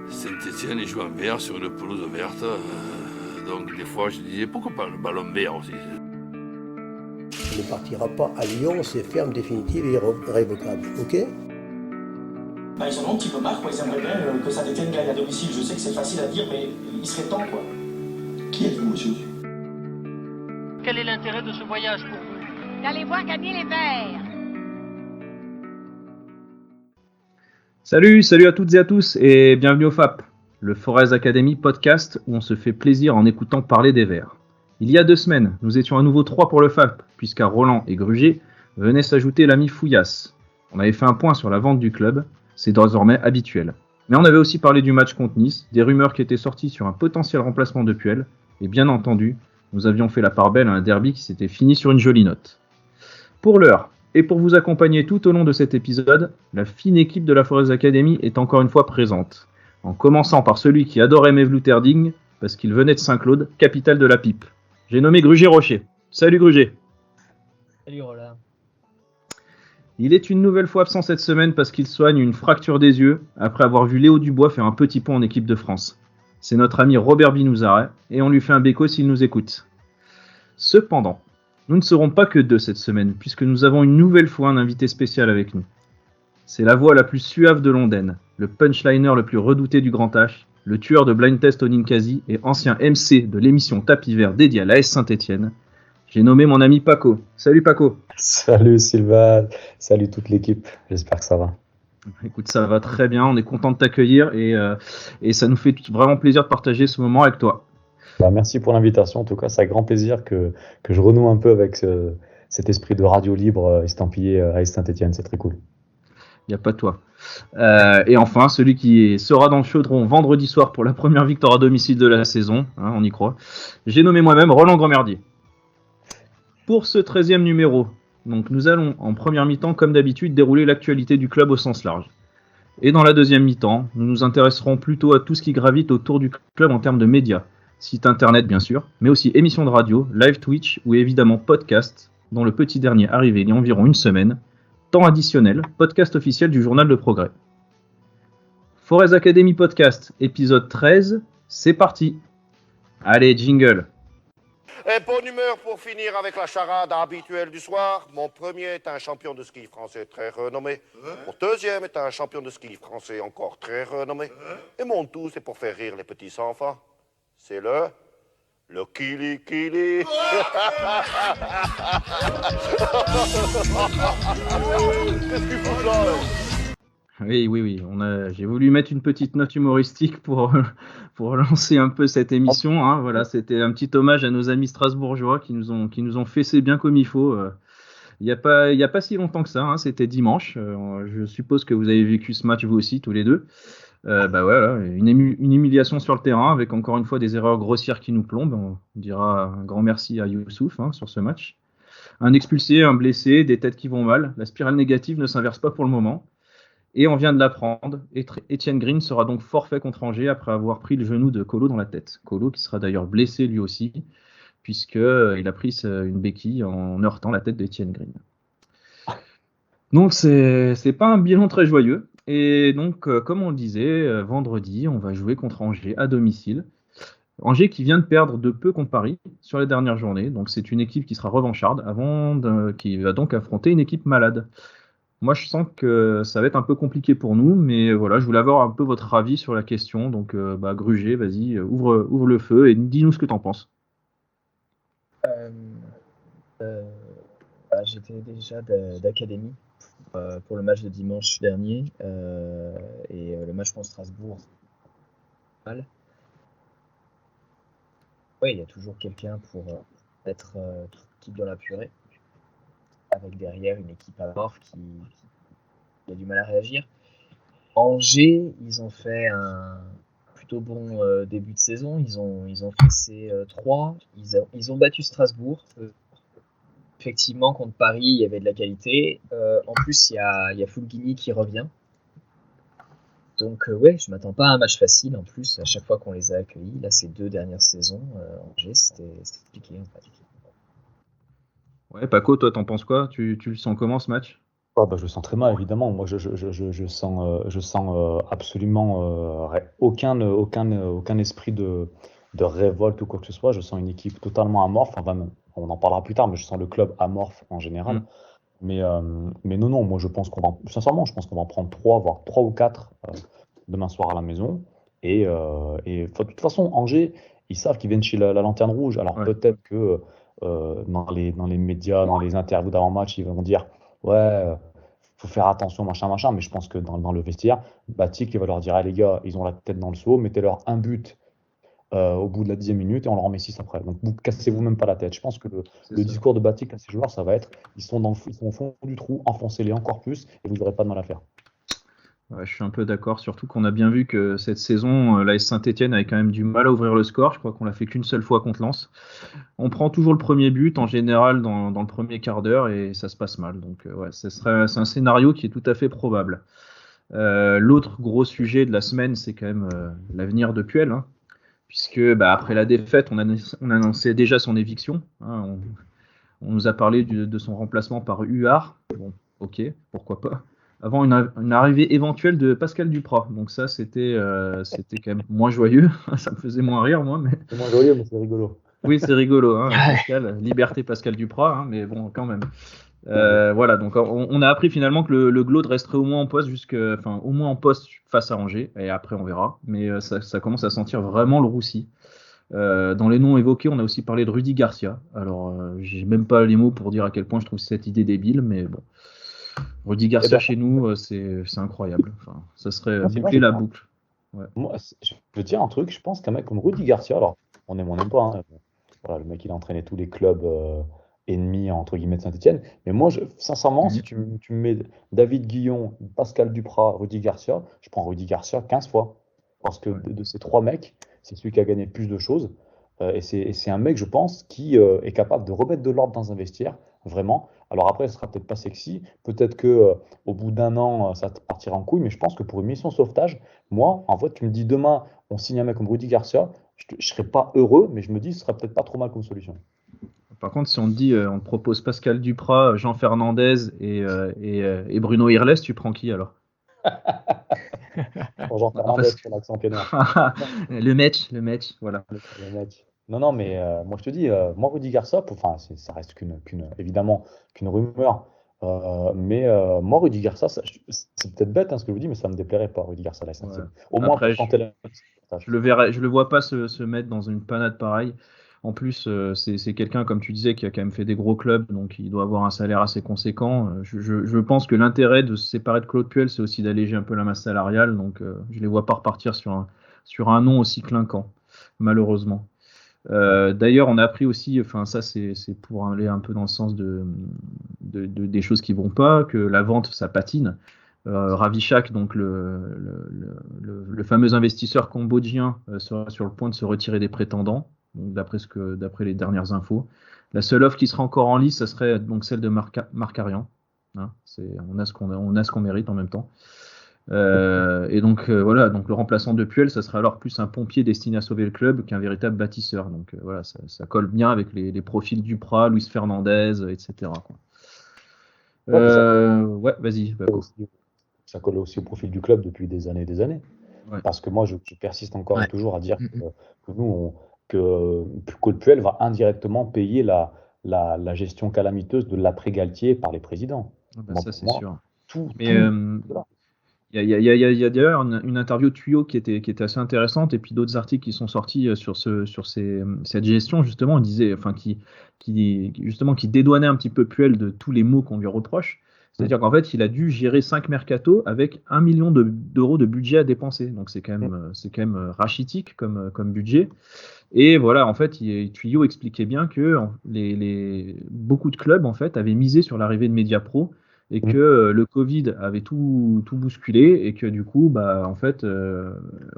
Saint-Étienne, ils jouent en vert sur une pelouse verte. Donc des fois, je disais, pourquoi pas le ballon vert aussi? On ne partira pas à Lyon, c'est ferme, définitive et irrévocable, ok? Ils en ont un petit peu marre, quoi. Ils aimeraient bien que Saint-Étienne gagne à domicile. Je sais que c'est facile à dire, mais il serait temps, quoi. Qui êtes-vous, monsieur? Quel est l'intérêt de ce voyage pour vous? D'aller voir gagner les Verts. Salut à toutes et à tous et bienvenue au FAP, le Forez Academy podcast où on se fait plaisir en écoutant parler des Verts. Il y a 2 semaines, nous étions à nouveau 3 pour le FAP, puisqu'à Roland et Gruget venait s'ajouter l'ami Fouillasse. On avait fait un point sur la vente du club, c'est désormais habituel. Mais on avait aussi parlé du match contre Nice, des rumeurs qui étaient sorties sur un potentiel remplacement de Puel, et bien entendu, nous avions fait la part belle à un derby qui s'était fini sur une jolie note. Pour l'heure, et pour vous accompagner tout au long de cet épisode, la fine équipe de la Forez Academy est encore une fois présente. En commençant par celui qui adorait Mevlou-Terding, parce qu'il venait de Saint-Claude, capitale de la pipe. J'ai nommé Gruget Rocher. Salut Gruget. Salut Roland. Il est une nouvelle fois absent cette semaine parce qu'il soigne une fracture des yeux, après avoir vu Léo Dubois faire un petit pont en équipe de France. C'est notre ami Robert Binouzaret, et on lui fait un béco s'il nous écoute. Cependant, nous ne serons pas que 2 cette semaine, puisque nous avons une nouvelle fois un invité spécial avec nous. C'est la voix la plus suave de Londaine, le punchliner le plus redouté du Grand H, le tueur de blind test au Ninkasi et ancien MC de l'émission Tapis Vert dédiée à l'AS Saint-Étienne. J'ai nommé mon ami Paco. Salut Paco. Salut Sylvain, salut toute l'équipe, j'espère que ça va. Écoute, ça va très bien, on est content de t'accueillir et ça nous fait vraiment plaisir de partager ce moment avec toi. Merci pour l'invitation, en tout cas c'est avec grand plaisir que je renoue un peu avec cet esprit de radio libre estampillé à Saint-Étienne, c'est très cool. Il n'y a pas de toi. Et enfin, celui qui sera dans le chaudron vendredi soir pour la première victoire à domicile de la saison, on y croit. J'ai nommé moi-même Roland Grandmerdier. Pour ce 13e numéro, donc nous allons en première mi-temps, comme d'habitude, dérouler l'actualité du club au sens large. Et dans la deuxième mi-temps, nous nous intéresserons plutôt à tout ce qui gravite autour du club en termes de médias. Site internet bien sûr, mais aussi émissions de radio, live Twitch ou évidemment podcast, dont le petit dernier arrivé il y a environ une semaine. Temps additionnel, podcast officiel du Journal Le Progrès. Forez Academy Podcast, épisode 13, c'est parti. Allez, jingle. Et bonne humeur pour finir avec la charade habituelle du soir. Mon premier est un champion de ski français très renommé. Mon deuxième est un champion de ski français encore très renommé. Et mon tout, c'est pour faire rire les petits enfants. C'est le Kili Kili. Qu'est-ce qu'il faut là? Oui. J'ai voulu mettre une petite note humoristique pour lancer un peu cette émission. Voilà, c'était un petit hommage à nos amis strasbourgeois qui nous ont fessé bien comme il faut. Il y a pas si longtemps que ça. C'était dimanche. Je suppose que vous avez vécu ce match vous aussi tous les deux. Voilà, une humiliation sur le terrain avec encore une fois des erreurs grossières qui nous plombent. On dira un grand merci à Youssouf sur ce match. Un expulsé, un blessé, des têtes qui vont mal. La spirale négative ne s'inverse pas pour le moment. Et on vient de l'apprendre. Étienne Green sera donc forfait contre Angers après avoir pris le genou de Colo dans la tête. Colo qui sera d'ailleurs blessé lui aussi, puisqu'il a pris une béquille en heurtant la tête d'Étienne Green. Donc c'est pas un bilan très joyeux. Et donc, comme on le disait, vendredi, on va jouer contre Angers à domicile. Angers qui vient de perdre de peu contre Paris sur les dernières journées. Donc c'est une équipe qui sera revancharde qui va donc affronter une équipe malade. Moi, je sens que ça va être un peu compliqué pour nous, mais voilà, je voulais avoir un peu votre avis sur la question. Donc, Gruget, vas-y, ouvre le feu et dis-nous ce que tu en penses. J'étais déjà d'académie pour le match de dimanche dernier et le match contre Strasbourg. Oui, il y a toujours quelqu'un pour être toute dans la purée, avec derrière une équipe à bord qui a du mal à réagir. Angers, ils ont fait un plutôt bon début de saison. Ils ont fait 3. Ils ont battu Strasbourg. Effectivement, contre Paris, il y avait de la qualité. En plus, il y a Fulgini qui revient. Donc, je m'attends pas à un match facile. En plus, à chaque fois qu'on les a accueillis, là, ces 2 dernières saisons, Angers, c'était compliqué en fait. Ouais, Paco, toi, t'en penses quoi ? Tu le sens comment ce match ? Ah bah, je le sens très mal, évidemment. Moi, je sens absolument aucun esprit de révolte ou quoi que ce soit. Je sens une équipe totalement amorphe. Enfin, non, on en parlera plus tard, mais je sens le club amorphe en général. Mm. Mais non, non, moi, sincèrement, je pense qu'on va en prendre 3, voire 3 ou 4 demain soir à la maison. Enfin, de toute façon, Angers, ils savent qu'ils viennent chez la Lanterne Rouge. Alors Ouais. peut-être que dans les médias, dans les interviews d'avant-match, ils vont dire, ouais, faut faire attention, machin, machin. Mais je pense que dans le vestiaire, Batik, il va leur dire, ah, les gars, ils ont la tête dans le seau, mettez-leur un but au bout de la 10e minute et on leur en met 6 après. Donc vous cassez-vous même pas la tête. Je pense que C'est le ça. discours de Batik à ces joueurs, ça va être, ils sont au fond du trou, enfoncez-les encore plus et vous n'aurez pas de mal à faire. Ouais, je suis un peu d'accord, surtout qu'on a bien vu que cette saison, l'AS Saint-Étienne avait quand même du mal à ouvrir le score. Je crois qu'on l'a fait qu'une seule fois contre Lens. On prend toujours le premier but en général dans le premier quart d'heure et ça se passe mal. Donc ouais, c'est un scénario qui est tout à fait probable. L'autre gros sujet de la semaine, c'est quand même l'avenir de Puel, hein, puisque après la défaite, on annonçait déjà son éviction. Hein, on nous a parlé de son remplacement par Huard. Bon, ok, pourquoi pas. Avant une arrivée éventuelle de Pascal Duprat. Donc ça, c'était quand même moins joyeux. Ça me faisait moins rire, moi. Mais... C'est moins joyeux, mais c'est rigolo. Oui, c'est rigolo. Hein, Pascal, liberté Pascal Duprat, hein, mais bon, quand même. Voilà, donc on a appris finalement que le Glaude resterait au moins en poste au moins en poste face à Angers, et après on verra. Mais ça commence à sentir vraiment le roussi. Dans les noms évoqués, on a aussi parlé de Rudy Garcia. Alors, j'ai même pas les mots pour dire à quel point je trouve cette idée débile, mais bon. Rudy Garcia chez nous, c'est incroyable. Enfin, ça serait boucler la boucle. Ouais. Moi, je peux te dire un truc, je pense qu'un mec comme Rudy Garcia, alors on n'aime pas, hein, voilà, le mec il a entraîné tous les clubs ennemis entre guillemets de Saint-Etienne, mais moi sincèrement, si tu me mets David Guillon, Pascal Duprat, Rudy Garcia, je prends Rudy Garcia 15 fois, parce que de ces 3 mecs, c'est celui qui a gagné le plus de choses, et c'est un mec, je pense, qui est capable de remettre de l'ordre dans un vestiaire, vraiment. Alors après, ce sera peut-être pas sexy, peut-être que au bout d'un an, ça partira en couille, mais je pense que pour une mission sauvetage, moi, en fait, tu me dis demain, on signe un mec comme Rudy Garcia, je serais pas heureux, mais je me dis, ce serait peut-être pas trop mal comme solution. Par contre, si on te dit, on te propose Pascal Duprat, Jean Fernandez et Bruno Irles, tu prends qui alors? Pour Jean Fernandez, pour l'accent pénard. Le match, voilà. Le match. Non, non, mais moi je te dis, moi Rudy Garcia, enfin, ça reste évidemment qu'une rumeur. Moi Rudy Garcia, c'est peut-être bête hein, ce que je vous dis, mais ça me déplairait pas, Rudy Garcia la SNCF. Ouais. Au moins Après, pour tenter la. je le vois pas se mettre dans une panade pareille. En plus, c'est quelqu'un, comme tu disais, qui a quand même fait des gros clubs, donc il doit avoir un salaire assez conséquent. Je pense que l'intérêt de se séparer de Claude Puel, c'est aussi d'alléger un peu la masse salariale, donc je les vois pas repartir sur un nom aussi clinquant, malheureusement. D'ailleurs, on a appris aussi, enfin ça c'est pour aller un peu dans le sens des choses qui vont pas, que la vente ça patine. Ravichak, donc le fameux investisseur cambodgien, sera sur le point de se retirer des prétendants, donc d'après les dernières infos. La seule offre qui sera encore en lice, ça serait donc celle de Marc-Arian. Hein, on a ce qu'on mérite en même temps. Et donc voilà, donc le remplaçant de Puel, ça serait alors plus un pompier destiné à sauver le club qu'un véritable bâtisseur. Donc voilà, ça colle bien avec les profils Duprat, Luis Fernandez, etc. Quoi. Ouais, vas-y. Ça colle aussi au profil du club depuis des années et des années. Ouais. Parce que moi, je persiste encore et toujours à dire que nous, que Claude Puel va indirectement payer la gestion calamiteuse de l'après-Galtier par les présidents. Bah, ça, c'est sûr. Mais il y a d'ailleurs une interview de Tuyau qui était assez intéressante, et puis d'autres articles qui sont sortis sur cette gestion, justement, qui dédouanait un petit peu Puel de tous les maux qu'on lui reproche. C'est-à-dire qu'en fait, il a dû gérer 5 mercatos avec 1 million d'euros de budget à dépenser. Donc c'est quand même rachitique comme budget. Et voilà, en fait, Tuyau expliquait bien que beaucoup de clubs en fait avaient misé sur l'arrivée de Mediapro, et que le Covid avait tout bousculé, et que du coup, en fait,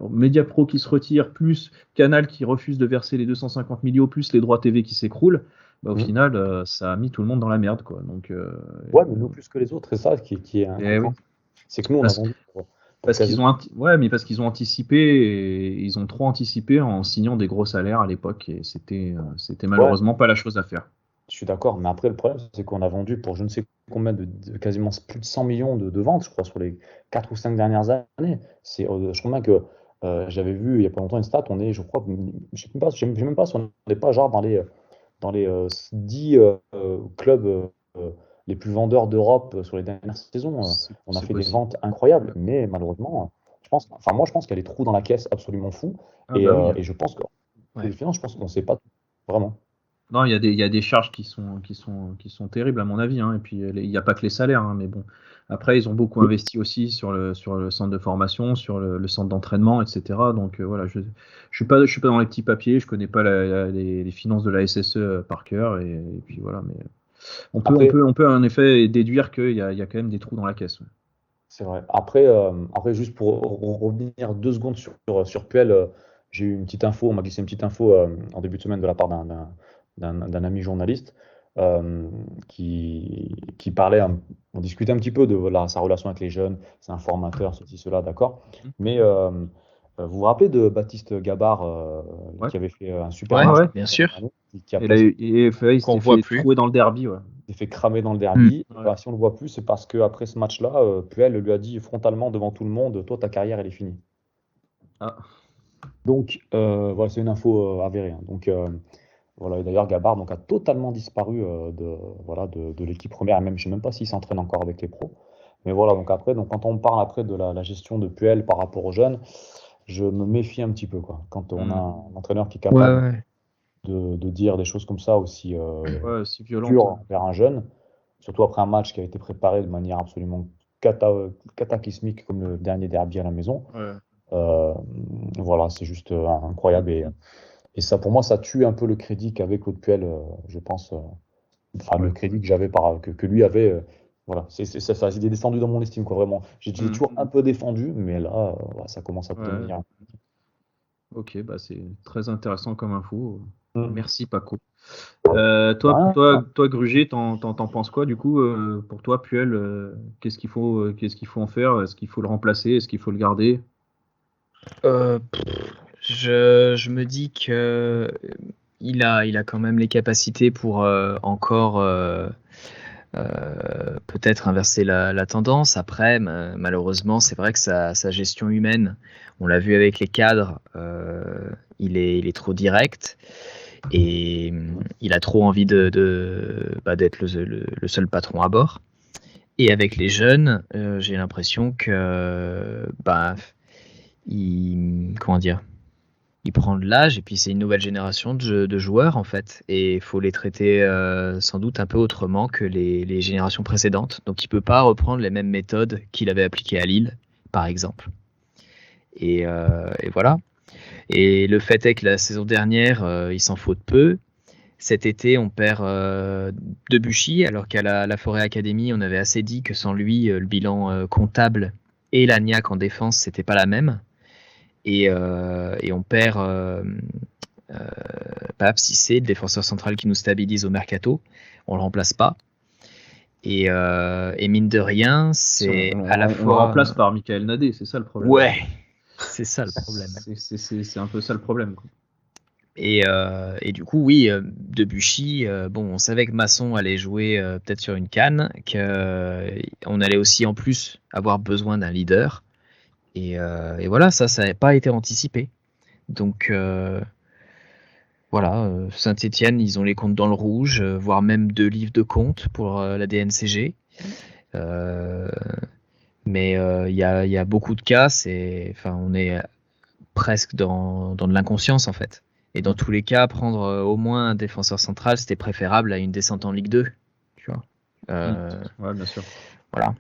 Mediapro qui se retire, plus Canal qui refuse de verser les 250 millions, plus les droits TV qui s'écroulent, au final, ça a mis tout le monde dans la merde, quoi. Donc, ouais, mais nous plus que les autres, c'est ça qui est oui. C'est que nous, on a vendu. Parce qu'ils ont anticipé, et ils ont trop anticipé en signant des gros salaires à l'époque, et c'était malheureusement pas la chose à faire. Je suis d'accord, mais après, le problème, c'est qu'on a vendu pour je ne sais combien de quasiment plus de 100 millions de ventes, je crois, sur les 4 ou 5 dernières années. Je crois bien que j'avais vu il n'y a pas longtemps une stat, on est, je crois, je sais même pas si on n'est pas genre dans les 10 clubs les plus vendeurs d'Europe sur les dernières saisons. On a C'est fait des possible. ventes incroyables, mais malheureusement, moi je pense qu'il y a des trous dans la caisse absolument fous. Ah bah oui. Et je pense que Ouais. les finances, je pense qu'on ne sait pas tout, vraiment. Non, il y a des charges qui sont terribles à mon avis, hein. Et puis il n'y a pas que les salaires, hein, mais bon. Après, ils ont beaucoup Oui. investi aussi sur le centre de formation, sur le centre d'entraînement, etc. Donc voilà, je suis pas dans les petits papiers, je connais pas les finances de la SSE par cœur, et puis voilà. Mais Après, on peut en effet déduire qu'il y a quand même des trous dans la caisse. Ouais. c'est vrai. Après, juste pour revenir 2 secondes sur Puel, j'ai eu une petite info, on m'a glissé une petite info en début de semaine de la part d'un ami journaliste qui parlait, on discutait un petit peu de sa relation avec les jeunes, c'est un formateur, ceci, cela, d'accord. Mais vous vous rappelez de Baptiste Gabard Ouais. qui avait fait un super Ouais, match ouais. bien sûr. qui a Et là, il Qu'on s'était voit fait plus. trouer dans le derby. Ouais. s'est fait cramer dans le derby. Ouais. Bah, si on le voit plus, c'est parce qu'après ce match-là, Puel lui a dit frontalement devant tout le monde, toi, ta carrière, elle est finie. Ah. Donc, voilà, c'est une info avérée, hein. Donc, voilà. Et d'ailleurs, Gabard donc, a totalement disparu de l'équipe première. Et même, je ne sais même pas s'il s'entraîne encore avec les pros. Mais voilà, donc après, quand on parle après de la gestion de Puel par rapport aux jeunes, je me méfie un petit peu, quoi. Quand on a un entraîneur qui est capable Ouais. de dire des choses comme ça aussi Ouais, c'est violent. dures vers un jeune, surtout après un match qui a été préparé de manière absolument cataclysmique comme le dernier derby à la maison. Ouais. Voilà, c'est juste incroyable. Et ça, pour moi, ça tue un peu le crédit qu'avait Claude Puel, je pense. Enfin, le crédit que j'avais que lui avait. Voilà, il est descendu dans mon estime, quoi, vraiment. J'ai toujours un peu défendu, mais là, ça commence à devenir. Ok, bah c'est très intéressant comme info. Mm. Merci Paco. Rien. Toi, Gruget, t'en penses quoi du coup pour toi, Puel, qu'est-ce qu'il faut en faire? Est-ce qu'il faut le remplacer? Est-ce qu'il faut le garder? Je me dis que il a quand même les capacités pour encore peut-être inverser la tendance. Après, malheureusement, c'est vrai que sa gestion humaine, on l'a vu avec les cadres, il est trop direct et il a trop envie d'être le seul patron à bord. Et avec les jeunes, j'ai l'impression que il prend de l'âge et puis c'est une nouvelle génération de joueurs en fait, et il faut les traiter sans doute un peu autrement que les générations précédentes. Donc il peut pas reprendre les mêmes méthodes qu'il avait appliquées à Lille, par exemple. Et voilà. Et le fait est que la saison dernière, il s'en faut de peu. Cet été, on perd Debuchy, alors qu'à la Forêt Academy, on avait assez dit que sans lui, le bilan comptable et l'Agnac en défense, c'était pas la même. Et on perd Pape Cissé, le défenseur central qui nous stabilise au mercato. On le remplace pas. Et mine de rien, c'est à la fois. On le remplace par Michael Nadé, c'est ça le problème. Ouais, c'est ça le problème. C'est un peu ça le problème, quoi. Et du coup, oui, Debuchy, on savait que Masson allait jouer peut-être sur une CAN, qu'on allait aussi en plus avoir besoin d'un leader. Et voilà, ça n'avait pas été anticipé. Donc voilà, Saint-Étienne, ils ont les comptes dans le rouge, voire même 2 livres de comptes pour la DNCG. Mais il y a beaucoup de cas, on est presque dans de l'inconscience en fait. Et dans tous les cas, prendre au moins un défenseur central, c'était préférable à une descente en Ligue 2. Tu vois. Ouais, bien sûr. Voilà.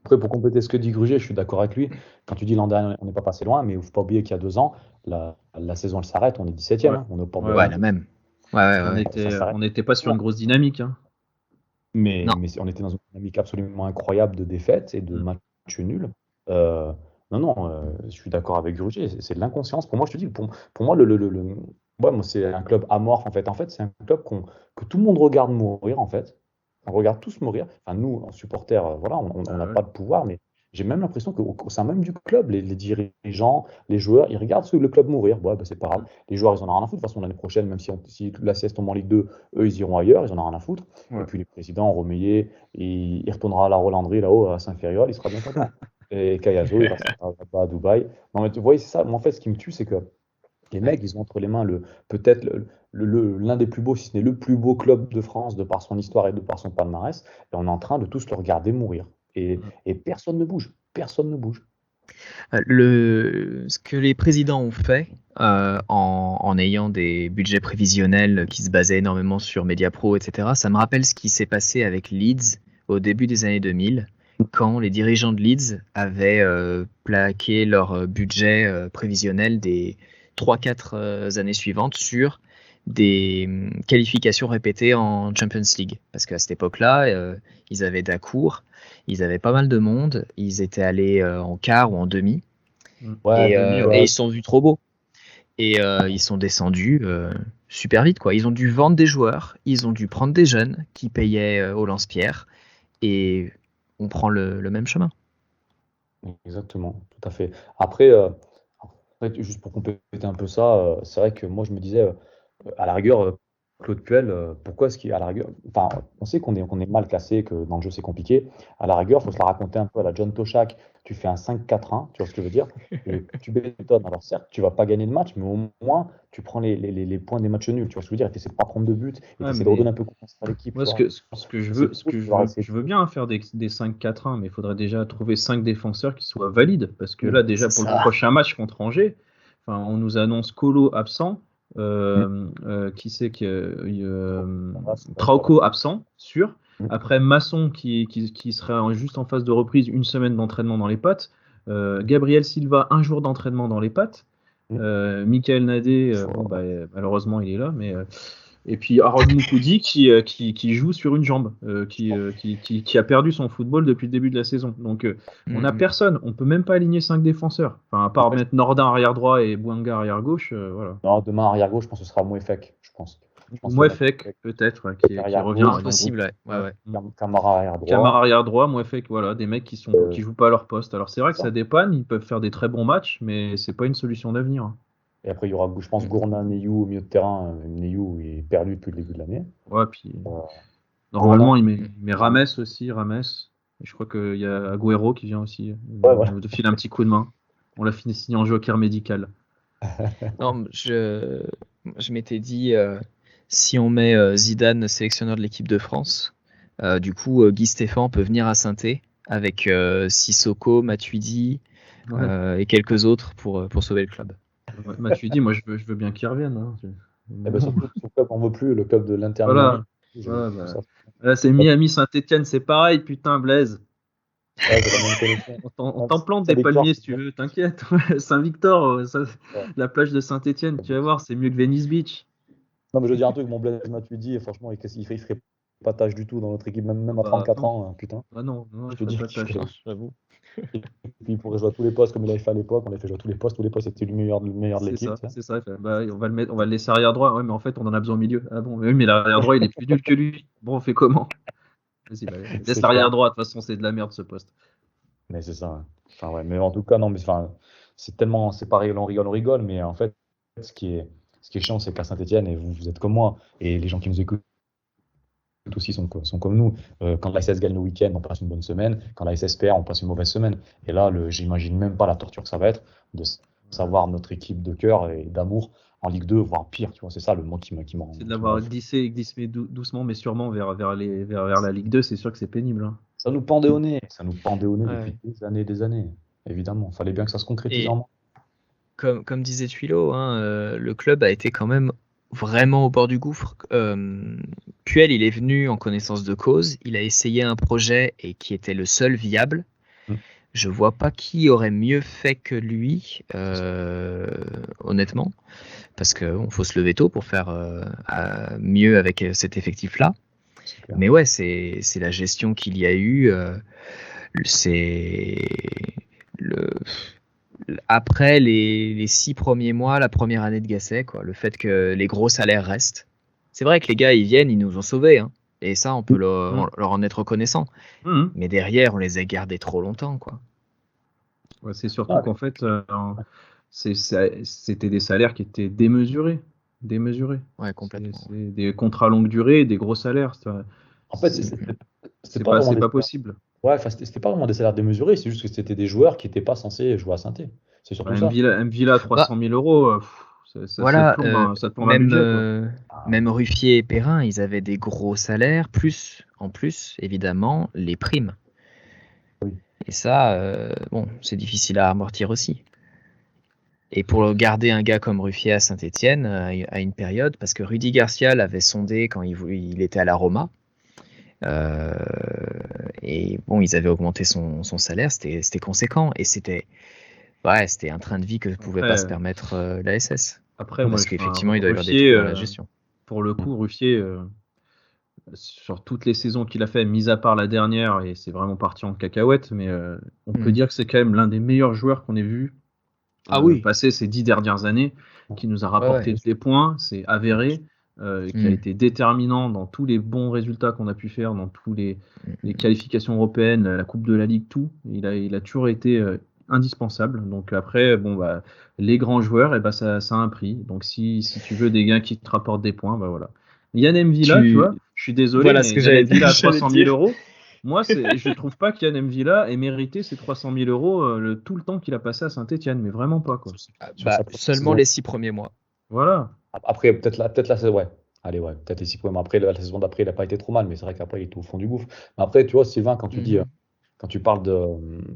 Après, pour compléter ce que dit Gruget, je suis d'accord avec lui. Quand tu dis l'an dernier, on n'est pas passé loin, mais il ne faut pas oublier qu'il y a 2 ans, la saison elle s'arrête, on est 17e. Ouais. Hein, on est au port de Ouais, la même. Ouais. On n'était pas sur une grosse dynamique. Hein. Mais on était dans une dynamique absolument incroyable de défaites et de matchs nuls. Je suis d'accord avec Gruget, c'est de l'inconscience. Pour moi, je te dis, pour moi, moi, c'est un club amorphe en fait. En fait, c'est un club que tout le monde regarde mourir en fait. On regarde tous mourir. Enfin, nous, en supporters, voilà, on n'a pas de pouvoir, mais j'ai même l'impression qu'au sein même du club, les dirigeants, les joueurs, ils regardent le club mourir. Ouais, bah, c'est pas grave. Les joueurs, ils en ont rien à foutre. De toute façon, l'année prochaine, même si la CS tombe en Ligue 2, eux, ils iront ailleurs, ils en ont rien à foutre. Ouais. Et puis les présidents, Romeillet, il retournera à la Rolanderie là-haut à Saint-Fériol, il sera bien content. Et Kayazo, il restera à Dubaï. Non, mais tu vois, c'est ça. Moi, en fait, ce qui me tue, c'est que les mecs, ils ont entre les mains peut-être l'un des plus beaux, si ce n'est le plus beau club de France de par son histoire et de par son palmarès. Et on est en train de tous le regarder mourir. Et personne ne bouge. Personne ne bouge. Ce que les présidents ont fait en ayant des budgets prévisionnels qui se basaient énormément sur Mediapro, etc., ça me rappelle ce qui s'est passé avec Leeds au début des années 2000, quand les dirigeants de Leeds avaient plaqué leur budget prévisionnel des 3-4 années suivantes sur des qualifications répétées en Champions League. Parce qu'à cette époque-là, ils avaient Dacour, ils avaient pas mal de monde, ils étaient allés en quart ou en demi, et ils se sont vus trop beaux. Et ils sont descendus super vite, quoi. Ils ont dû vendre des joueurs, ils ont dû prendre des jeunes qui payaient au lance-pierre, et on prend le même chemin. Exactement, tout à fait. Après, juste pour compléter un peu ça, c'est vrai que moi je me disais, à la rigueur, Claude Puel, pourquoi est-ce qu'il à la rigueur, enfin, on sait qu'on est mal classé, que dans le jeu c'est compliqué. À la rigueur, il faut se la raconter un peu à la John Toshak. Tu fais un 5-4-1, tu vois ce que je veux dire, et tu bétonnes. Alors certes, tu vas pas gagner de match, mais au moins tu prends les points des matchs nuls. Tu vois ce que je veux dire, et tu essaies de pas prendre de but, et tu essaies de redonner un peu confiance à l'équipe. Moi, je veux bien faire des 5-4-1, mais il faudrait déjà trouver 5 défenseurs qui soient valides. Parce que là, déjà, pour le prochain match contre Angers, on nous annonce Colo absent. Qui c'est que Trauco absent, sûr. Après Masson qui serait juste en phase de reprise, une semaine d'entraînement dans les pattes. Gabriel Silva, un jour d'entraînement dans les pattes. Michael Nadé, malheureusement il est là, mais et puis Harold Moukoudi qui joue sur une jambe, qui a perdu son football depuis le début de la saison. Donc on n'a personne, on peut même pas aligner 5 défenseurs. Enfin, à part mettre Nordin arrière droit et Bouanga arrière gauche, voilà. Non, demain arrière gauche, je pense que ce sera Mouefek, je pense. Mouefek peut-être, qui revient. C'est possible, ouais. Camara arrière droit. Camara arrière droit, Mouefek, voilà, des mecs qui jouent pas à leur poste. Alors c'est vrai que ça dépanne, ils peuvent faire des très bons matchs, mais c'est pas une solution d'avenir. Et après, il y aura, je pense, Gourna, Neyou au milieu de terrain. Neyou est perdu depuis le début de l'année. Ouais, puis normalement, il met Rames aussi, Et je crois qu'il y a Agüero qui vient aussi de filer un petit coup de main. On l'a fini signé en joker médical. Non, je m'étais dit, si on met Zidane sélectionneur de l'équipe de France, du coup, Guy Stéphane peut venir à Saint-Étienne avec Sissoko, Matuidi et quelques autres pour sauver le club. Matuidi, moi je veux bien qu'il revienne. Surtout son club on veut plus, le club de l'Inter. Là, c'est Miami, Saint-Étienne, c'est pareil, putain, Blaise. On t'en plante des palmiers si tu veux, t'inquiète. Saint-Victor, la plage de Saint-Étienne, tu vas voir, c'est mieux que Venice Beach. Non, mais je veux dire un truc, mon Blaise Matuidi, et franchement, il ferait pas tâche du tout dans notre équipe, même à 34 ans, putain. Ah non, je te dis, pas tâche, j'avoue. Et puis il pourrait jouer à tous les postes comme il avait fait à l'époque. On l'a fait jouer à tous les postes c'était le meilleur de l'équipe. C'est ça. On va le laisser arrière droit. Ouais, mais en fait, on en a besoin au milieu. Ah bon, oui, mais l'arrière droit, il est plus nul que lui. Bon, on fait comment? Vas-y, laisse l'arrière droit. De toute façon, c'est de la merde ce poste. Mais c'est ça. Enfin, ouais. Mais en tout cas, non, mais c'est tellement, c'est pareil, on rigole, mais en fait, ce qui est chiant, c'est qu'à Saint-Étienne, et vous êtes comme moi, et les gens qui nous écoutent aussi sont comme nous. Quand la SS gagne le week-end, on passe une bonne semaine. Quand la SS perd, on passe une mauvaise semaine. Et là, j'imagine même pas la torture que ça va être de savoir notre équipe de cœur et d'amour en Ligue 2, voire pire. Tu vois, c'est ça le mot qui m'en. C'est de l'avoir glissé doucement, mais sûrement vers la Ligue 2. C'est sûr que c'est pénible. Hein. Ça nous pendait au nez. Depuis des années. Évidemment, il fallait bien que ça se concrétise en moi. Comme disait Tuilo, le club a été quand même vraiment au bord du gouffre. Puel, il est venu en connaissance de cause, il a essayé un projet et qui était le seul viable. Je vois pas qui aurait mieux fait que lui, honnêtement, parce qu'il faut se lever tôt pour faire mieux avec cet effectif-là. Mais ouais, c'est la gestion qu'il y a eu. Après les 6 premiers mois, la première année de Gasset, quoi, le fait que les gros salaires restent. C'est vrai que les gars, ils viennent, ils nous ont sauvés. Hein, et ça, on peut leur en être reconnaissant. Mais derrière, on les a gardés trop longtemps. Quoi. Ouais, c'est surtout Ah, qu'en fait, c'était des salaires qui étaient démesurés. Démesurés. Ouais, complètement. C'est des contrats longue durée, des gros salaires. en fait, C'est c'était pas vraiment c'est des pas salaires. possible. Ouais, enfin, c'était pas vraiment des salaires démesurés, c'est juste que c'était des joueurs qui n'étaient pas censés jouer à Saint-Étienne. C'est surtout ça. Mvila, 300 000 euros, Voilà, ça te plombe un même, budget, quoi. même Ruffier et Perrin, ils avaient des gros salaires, en plus, évidemment, les primes. Oui. Et ça, bon, c'est difficile à amortir aussi. Et pour garder un gars comme Ruffier à Saint-Étienne à une période, parce que Rudy Garcia l'avait sondé quand il était à la Roma, et bon, ils avaient augmenté son salaire, c'était conséquent, et c'était un train de vie que ne pouvait pas se permettre la SS. Après, moi, Parce qu'effectivement, il doit y avoir des Ruffier, trous dans la gestion. pour le coup, Ruffier, sur toutes les saisons qu'il a fait, mis à part la dernière, et c'est vraiment parti en cacahuète, mais on peut dire que c'est quand même l'un des meilleurs joueurs qu'on ait vu passer ces 10 dernières années, qui nous a rapporté des points, c'est avéré, qui a été déterminant dans tous les bons résultats qu'on a pu faire, dans tous les qualifications européennes, la Coupe de la Ligue, tout. Il a toujours été indispensable. Donc après, bon, bah, les grands joueurs, et bah, ça a un prix. Donc si tu veux des gars qui te rapportent des points, bah voilà. Yann M'Vila, tu vois, je suis désolé, Voilà mais ce que Yann j'allais M'Vila à dire. 300 000 euros. Moi, je trouve pas qu'Yann M'Vila ait mérité ces 300 000 euros tout le temps qu'il a passé à Saint-Etienne, mais vraiment pas, quoi. Seulement les 6 premiers mois. Voilà. Après, peut-être la saison, ouais. Allez, ouais, peut-être les 6 points. Mais après, la saison d'après, il n'a pas été trop mal, mais c'est vrai qu'après, il était au fond du gouffre. Mais après, tu vois, Sylvain, quand tu parles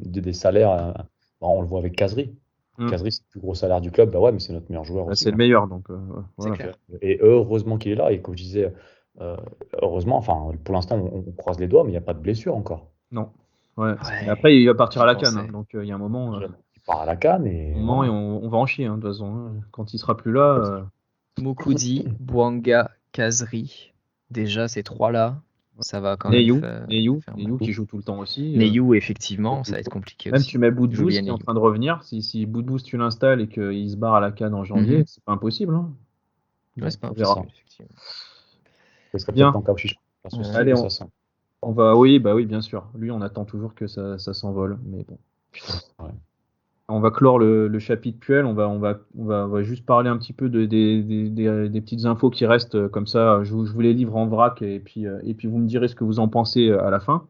des salaires, on le voit avec Kazri. Kazri, c'est le plus gros salaire du club. Bah ouais, mais c'est notre meilleur joueur aussi. C'est le meilleur, donc voilà. Clair. Et heureusement qu'il est là. Et comme je disais, heureusement, enfin, pour l'instant, on croise les doigts, mais il n'y a pas de blessure encore. Non. Ouais. Et après, il va partir à la CAN. Donc, il y a un moment. Il part à la CAN et. On va en chier, de toute façon. Quand il sera plus là. Moukoudi, Bouanga, Kazri. Déjà, ces trois-là, ça va quand même. Neyou qui joue tout le temps aussi. Neyou, effectivement, ça va être compliqué même aussi. Tu mets Boudbouz qui est en train de revenir. Si Boudbouz, tu l'installes et qu'il se barre à la CAN en janvier, c'est pas impossible. Hein. Ouais, c'est pas impossible, effectivement. Bien. Allez, on va. Oui, bien sûr. Lui, on attend toujours que ça s'envole. Mais bon. Ouais. On va clore le chapitre Puel. On va juste parler un petit peu des petites infos qui restent comme ça. Je vous les livre en vrac et puis vous me direz ce que vous en pensez à la fin.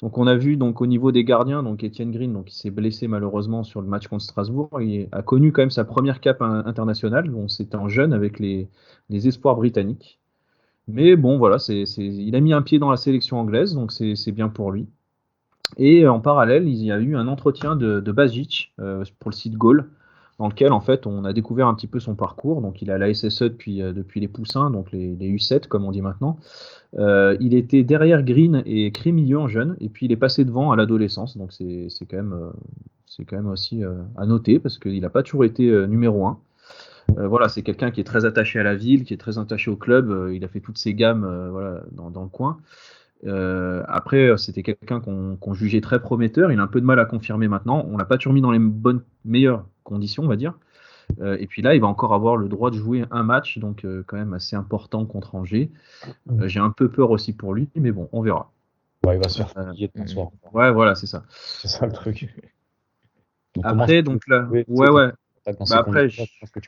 Donc on a vu donc au niveau des gardiens, donc Étienne Green, donc il s'est blessé malheureusement sur le match contre Strasbourg. Il a connu quand même sa première cape internationale. Bon, c'était en jeune avec les espoirs britanniques. Mais bon, voilà, il a mis un pied dans la sélection anglaise, donc c'est bien pour lui. Et en parallèle, il y a eu un entretien de Basic pour le site Goal, dans lequel en fait on a découvert un petit peu son parcours. Donc il est à la SSE depuis les poussins, donc les U7 comme on dit maintenant. Il était derrière Green et Crémilleux en jeune, et puis il est passé devant à l'adolescence. Donc c'est quand même aussi à noter parce qu'il n'a pas toujours été numéro 1. Voilà, c'est quelqu'un qui est très attaché à la ville, qui est très attaché au club. Il a fait toutes ses gammes dans le coin. Après, c'était quelqu'un qu'on jugeait très prometteur. Il a un peu de mal à confirmer maintenant. On l'a pas toujours mis dans les meilleures conditions, on va dire. Et puis là, il va encore avoir le droit de jouer un match, donc quand même assez important contre Angers. J'ai un peu peur aussi pour lui, mais bon, on verra. Ouais, il va se faire fatiguer de soir. Ouais, voilà, c'est ça. C'est ça le truc. Donc, après, donc là, ouais. Après,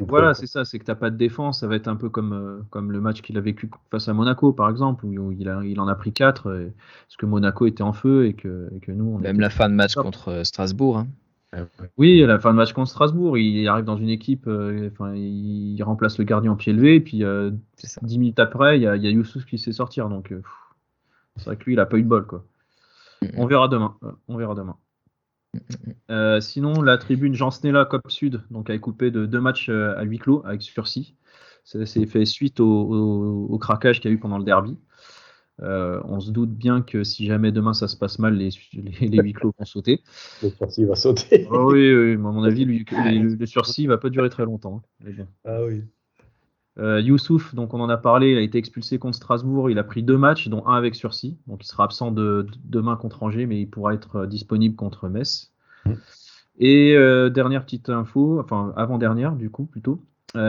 voilà, c'est ça, c'est que t'as pas de défense. Ça va être un peu comme le match qu'il a vécu face à Monaco, par exemple, où il en a pris 4, parce que Monaco était en feu et que nous. Même la fin de match contre Strasbourg. Hein. Oui, à la fin de match contre Strasbourg, il arrive dans une équipe, il remplace le gardien en pied levé, et puis 10 minutes après, il y a Youssouf qui sait sortir. Donc, c'est vrai que lui, il a pas eu de bol, quoi. On verra demain. Sinon, la tribune Jean Snella Cop Sud donc, a été coupée de 2 matchs à huis clos avec sursis. Ça s'est fait suite au craquage qu'il y a eu pendant le derby. On se doute bien que si jamais demain ça se passe mal, les huis clos vont sauter. Le sursis va sauter. Oh, oui, à mon avis, le sursis va pas durer très longtemps. Ah oui. Youssouf, donc on en a parlé, il a été expulsé contre Strasbourg, il a pris 2 matchs, dont un avec sursis, donc il sera absent demain contre Angers, mais il pourra être disponible contre Metz. Et dernière petite info, enfin avant-dernière du coup plutôt, il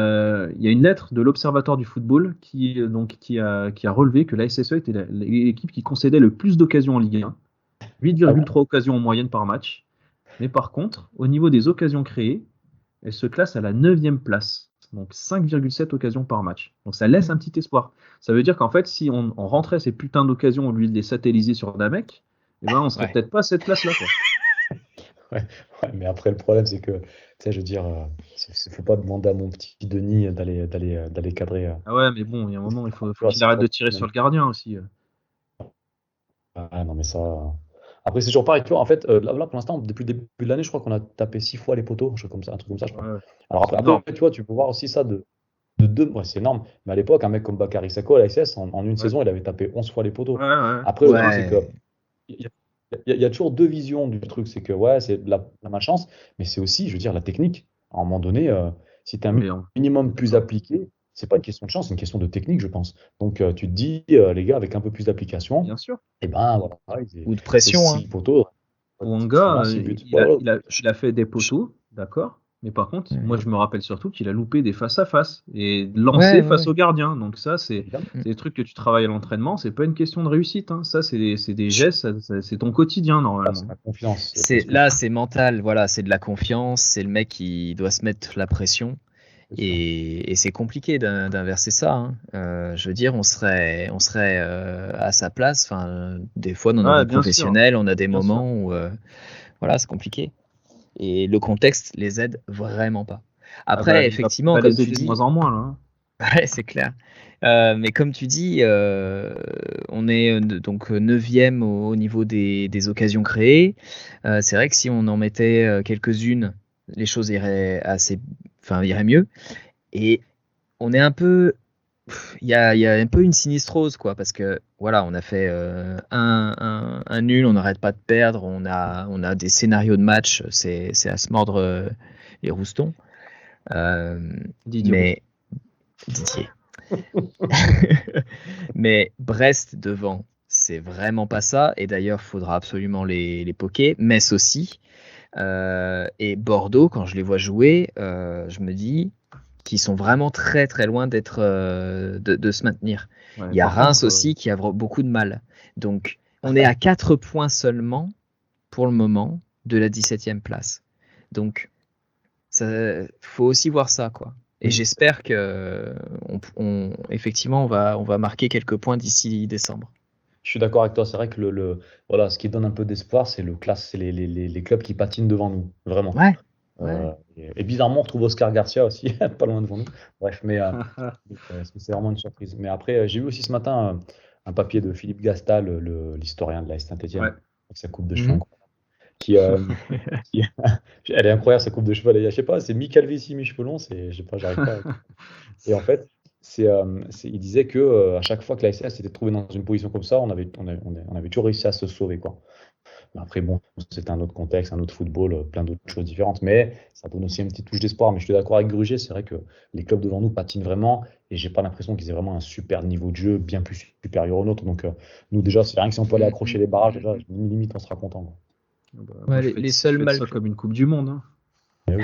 y a une lettre de l'Observatoire du football qui a relevé que la SSE était l'équipe qui concédait le plus d'occasions en Ligue 1, 8,3 occasions en moyenne par match. Mais par contre, au niveau des occasions créées, elle se classe à la 9e place. Donc 5,7 occasions par match. Donc ça laisse un petit espoir. Ça veut dire qu'en fait, si on rentrait ces putains d'occasions au lieu de les satelliser sur Damek, eh ben, on serait peut-être pas à cette place-là, quoi. Ouais, mais après, le problème, c'est que, tu sais, je veux dire, faut pas demander à mon petit Denis d'aller cadrer. Ah ouais, mais bon, il y a un moment, il faut Ouais, qu'il arrête c'est de tirer sur le gardien aussi. Ah non, mais ça. Après, c'est toujours pareil, tu vois. En fait, là, pour l'instant, depuis le début de l'année, je crois qu'on a tapé 6 fois les poteaux, un truc comme ça, je crois. Ouais, Alors c'est après, énorme. tu vois, tu peux voir aussi ça de deux. Ouais, c'est énorme. Mais à l'époque, un mec comme Bakary Sako à la SS, en une Ouais. saison, il avait tapé 11 fois les poteaux. Ouais. Après, le truc, c'est que. Ouais. Il y a toujours deux visions du truc. C'est que, ouais, c'est de la malchance, mais c'est aussi, je veux dire, la technique. À un moment donné, si tu es un Mais minimum plus appliqué, c'est pas une question de chance, c'est une question de technique, je pense. Donc, tu te dis, les gars, avec un peu plus d'application, bien sûr. et ben voilà, Ou de c'est pression, hein. 6 poteaux. Wanga, 6 buts. il a fait des poteaux, d'accord. Mais par contre, Ouais. moi, je me rappelle surtout qu'il a loupé des face-à-face et lancé face au gardien. Donc ça, c'est des trucs que tu travailles à l'entraînement. C'est pas une question de réussite, hein. Ça, c'est des gestes, c'est ton quotidien, normalement. C'est la confiance. Là, c'est mental, voilà, c'est de la confiance, c'est le mec qui doit se mettre la pression. Et c'est compliqué d'inverser ça, hein. Je veux dire, on serait à sa place. Enfin, des fois, dans notre vie bien sûr. professionnelle, on a des Bien moments où, voilà, c'est compliqué. Et le contexte les aide vraiment pas. Après, effectivement, il va comme les tu aider dis, de moins en moins, là, hein. ouais, c'est clair. Mais comme tu dis, on est donc 9e au niveau des occasions créées. C'est vrai que si on en mettait quelques-unes, les choses iraient mieux. Et on est un peu, il y a un peu une sinistrose, quoi, parce que voilà, on a fait un nul, on n'arrête pas de perdre, on a des scénarios de match, c'est à se mordre les roustons. Didier. Mais Brest devant, c'est vraiment pas ça. Et d'ailleurs, il faudra absolument les poker. Metz aussi. Et Bordeaux, quand je les vois jouer, je me dis qu'ils sont vraiment très très loin d'être de se maintenir. Ouais, Il y a par Reims contre, aussi qui a beaucoup de mal. Donc, on est à 4 points seulement pour le moment de la 17e place. Donc, faut aussi voir ça, quoi. Et j'espère que effectivement, on va marquer quelques points d'ici décembre. Je suis d'accord avec toi, c'est vrai que voilà, ce qui donne un peu d'espoir, c'est c'est les clubs qui patinent devant nous, vraiment. Ouais. Et bizarrement, on retrouve Oscar Garcia aussi, pas loin devant nous. Bref, mais c'est vraiment une surprise. Mais après, j'ai vu aussi ce matin un papier de Philippe Gastal, l'historien de la Saint-Étienne, avec sa coupe de cheveux incroyable. Elle est incroyable, sa coupe de cheveux. Je sais pas, c'est mi-calvitie, mi-cheveux longs, je sais pas, j'arrive pas. Et en fait, il disait que à chaque fois que la SAS s'était trouvée dans une position comme ça, on avait toujours réussi à se sauver, quoi. Mais après, bon, c'est un autre contexte, un autre football, plein d'autres choses différentes, mais ça donne aussi une petite touche d'espoir. Mais je suis d'accord avec Gruget, c'est vrai que les clubs devant nous patinent vraiment, et j'ai pas l'impression qu'ils aient vraiment un super niveau de jeu bien plus supérieur au nôtre. Donc, nous, déjà, c'est rien que si on peut aller accrocher les barrages, déjà, limite, on sera content, quoi. Moi, les seuls mal ça comme une Coupe du Monde, hein. Oui.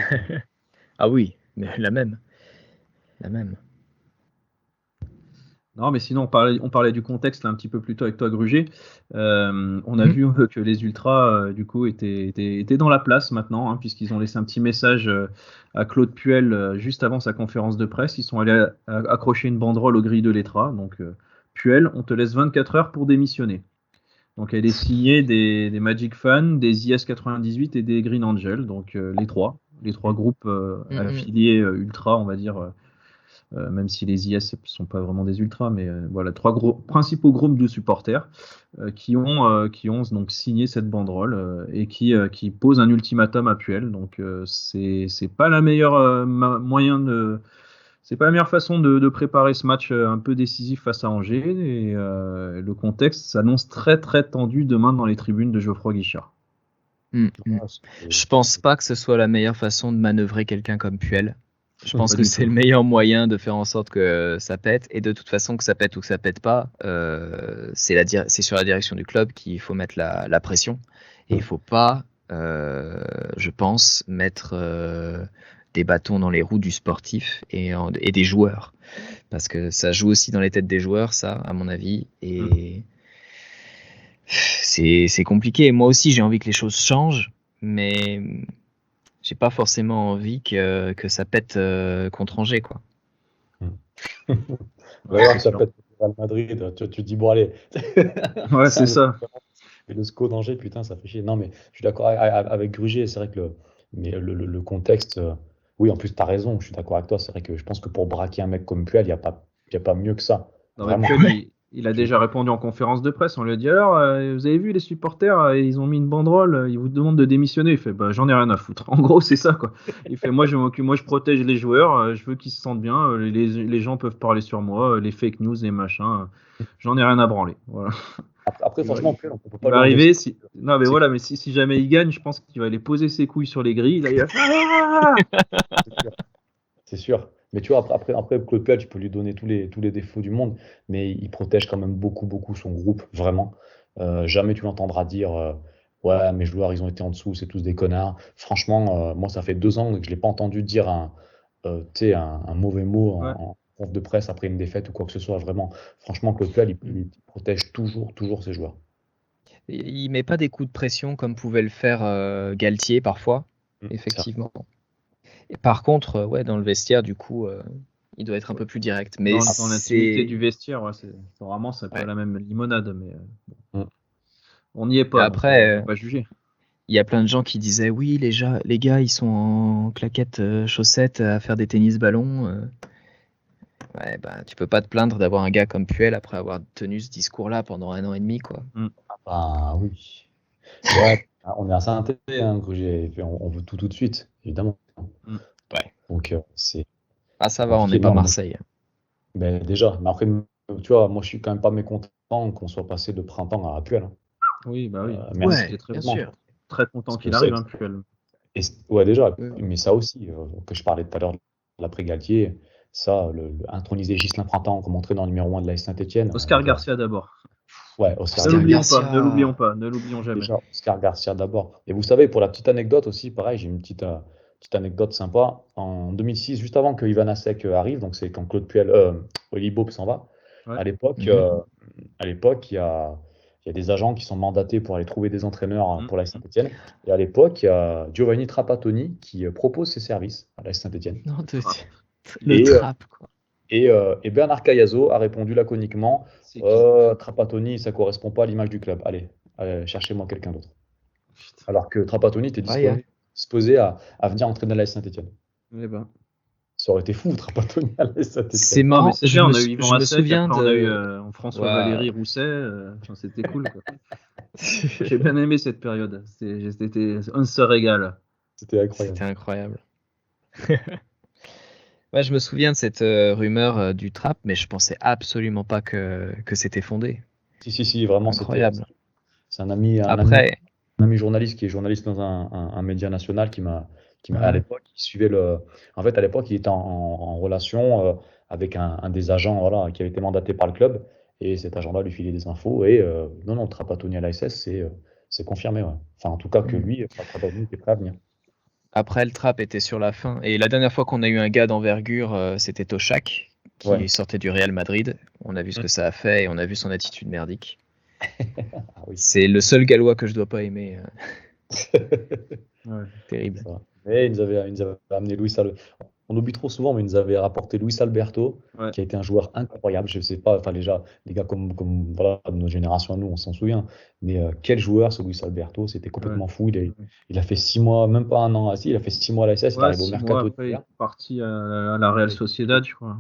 Ah oui, mais la même. Non, mais sinon, on parlait du contexte là, un petit peu plus tôt avec toi, Gruget. On a vu que les Ultras, du coup, étaient dans la place maintenant, hein, puisqu'ils ont laissé un petit message à Claude Puel juste avant sa conférence de presse. Ils sont allés accrocher une banderole aux grilles de l'Etra. Donc, Puel, on te laisse 24 heures pour démissionner. Donc, elle est signée des Magic Fans, des IS-98 et des Green Angels. Donc, les trois groupes affiliés Ultra, on va dire. Même si les IS ne sont pas vraiment des ultras, mais voilà, 3 principaux groupes de supporters qui ont donc signé cette banderole et qui posent un ultimatum à Puel. Donc c'est pas la meilleure c'est pas la meilleure façon de préparer ce match un peu décisif face à Angers. Et le contexte s'annonce très très tendu demain dans les tribunes de Geoffroy Guichard. Je pense pas que ce soit la meilleure façon de manœuvrer quelqu'un comme Puel. Je pense que c'est le meilleur moyen de faire en sorte que ça pète. Et de toute façon, que ça pète ou que ça pète pas, c'est sur la direction du club qu'il faut mettre la pression. Et il faut pas, je pense, mettre des bâtons dans les roues du sportif et des joueurs. Parce que ça joue aussi dans les têtes des joueurs, ça, à mon avis. Et c'est compliqué. Moi aussi, j'ai envie que les choses changent. mais j'ai pas forcément envie que ça pète contre Angers, quoi. D'ailleurs, ça peut être le Real Madrid. Tu te dis, bon, allez. Ouais, c'est ça. Et le SCO d'Angers, putain, ça fait chier. Non, mais je suis d'accord avec Grugier. C'est vrai que le contexte. Oui, en plus, tu as raison. Je suis d'accord avec toi. C'est vrai que je pense que pour braquer un mec comme Puel, il n'y a pas mieux que ça. Non, mais Puel, il a déjà répondu en conférence de presse. On lui a dit alors, vous avez vu les supporters, ils ont mis une banderole, ils vous demandent de démissionner. Il fait, bah, j'en ai rien à foutre. En gros, c'est ça, quoi. Il fait, moi, je protège les joueurs, je veux qu'ils se sentent bien. Les gens peuvent parler sur moi, les fake news, les machins. J'en ai rien à branler. Voilà. Après, franchement, Puel, on peut pas Il va arriver. Non, mais voilà, mais si jamais il gagne, je pense qu'il va aller poser ses couilles sur les grilles. Là, il va... C'est sûr. Mais tu vois, après Claude Puel, tu peux lui donner tous les défauts du monde, mais il protège quand même beaucoup son groupe, vraiment. Jamais tu l'entendras dire ouais, mes joueurs, ils ont été en dessous, c'est tous des connards. Franchement, moi, ça fait 2 ans que je ne l'ai pas entendu dire un mauvais mot en conf de presse après une défaite ou quoi que ce soit. Vraiment, franchement, Claude Puel, il protège toujours ses joueurs. Il met pas des coups de pression comme pouvait le faire Galtier parfois, effectivement. Et par contre, dans le vestiaire, du coup, il doit être un peu plus direct. Mais dans l'intimité du vestiaire, vraiment, c'est pas la même limonade, mais on n'y est pas. Après, on peut pas juger. Il y a plein de gens qui disaient oui, les gars, ils sont en claquettes, chaussettes à faire des tennis-ballons. Ouais, bah, tu peux pas te plaindre d'avoir un gars comme Puel après avoir tenu ce discours-là pendant 1 an et demi, quoi. Ah oui. Ouais, on est à Saint-Étienne, hein, Grugier. On veut tout de suite, évidemment. Ouais. Donc c'est. Ah, ça va, on n'est pas Marseille. Mais déjà, mais après, tu vois, moi je suis quand même pas mécontent qu'on soit passé de Printemps à Puel. Hein. Oui, bah oui. Merci. C'est très bien bon. sûr. Très content qu'il arrive, hein, Puel. Ouais, déjà, mais ça aussi, que je parlais tout à l'heure de l'après-Galtier, ça, introniser Ghislain Printemps comme entraîneur numéro 1 de l'AS Saint-Etienne. Oscar Garcia d'abord. Ouais, Oscar Garcia. Ne l'oublions jamais. Déjà, Oscar Garcia d'abord. Et vous savez, pour la petite anecdote aussi, pareil, j'ai une petite anecdote sympa. En 2006, juste avant que Ivan Asek arrive, donc c'est quand Claude Puel, Oli Bob s'en va, à l'époque, il y a des agents qui sont mandatés pour aller trouver des entraîneurs pour l'AS Saint-Etienne. Et à l'époque, il y a Giovanni Trapattoni qui propose ses services à l'AS Saint-Etienne. Trapp, quoi. Et Bernard Cayazo a répondu laconiquement Trapattoni, ça correspond pas à l'image du club. Allez, cherchez-moi quelqu'un d'autre. Alors que Trapattoni était disposé à venir entraîner l'AS Saint-Etienne. Eh ben. Ça aurait été fou, Trapattoni à l'AS Saint-Etienne. C'est marrant, c'est bien, on a eu Yvan Asek, souviens on a eu François Valéry Rousset, c'était cool. Quoi. J'ai bien aimé cette période, on se régale. C'était incroyable. Ouais, je me souviens de cette rumeur du Trapp, mais je pensais absolument pas que c'était fondé. Si, vraiment, incroyable. C'est un ami journaliste qui est journaliste dans un média national qui m'a à l'époque, il suivait En fait, à l'époque, il était en relation avec un des agents, voilà, qui avait été mandaté par le club, et cet agent-là lui filait des infos. Et non, Trapattoni à l'ASS, c'est confirmé. Ouais. Enfin, en tout cas, que lui, Trapattoni était prêt à venir. Après, le Trapp était sur la fin. Et la dernière fois qu'on a eu un gars d'envergure, c'était Toshak, qui sortait du Real Madrid. On a vu ce que ça a fait et on a vu son attitude merdique. C'est le seul Gallois que je dois pas aimer. Terrible. Et ils nous avaient amené Luis Alberto. On oublie trop souvent, mais ils nous avaient rapporté Luis Alberto, qui a été un joueur incroyable. Je sais pas, enfin déjà, les gars comme voilà, de notre génération à nous, on s'en souvient. Mais quel joueur ce Luis Alberto, c'était complètement fou. Il a fait 6 mois, même pas 1 an. Il a fait 6 mois à la SS, il arrive au mercato. Après, il est parti à la Real Sociedad, je crois.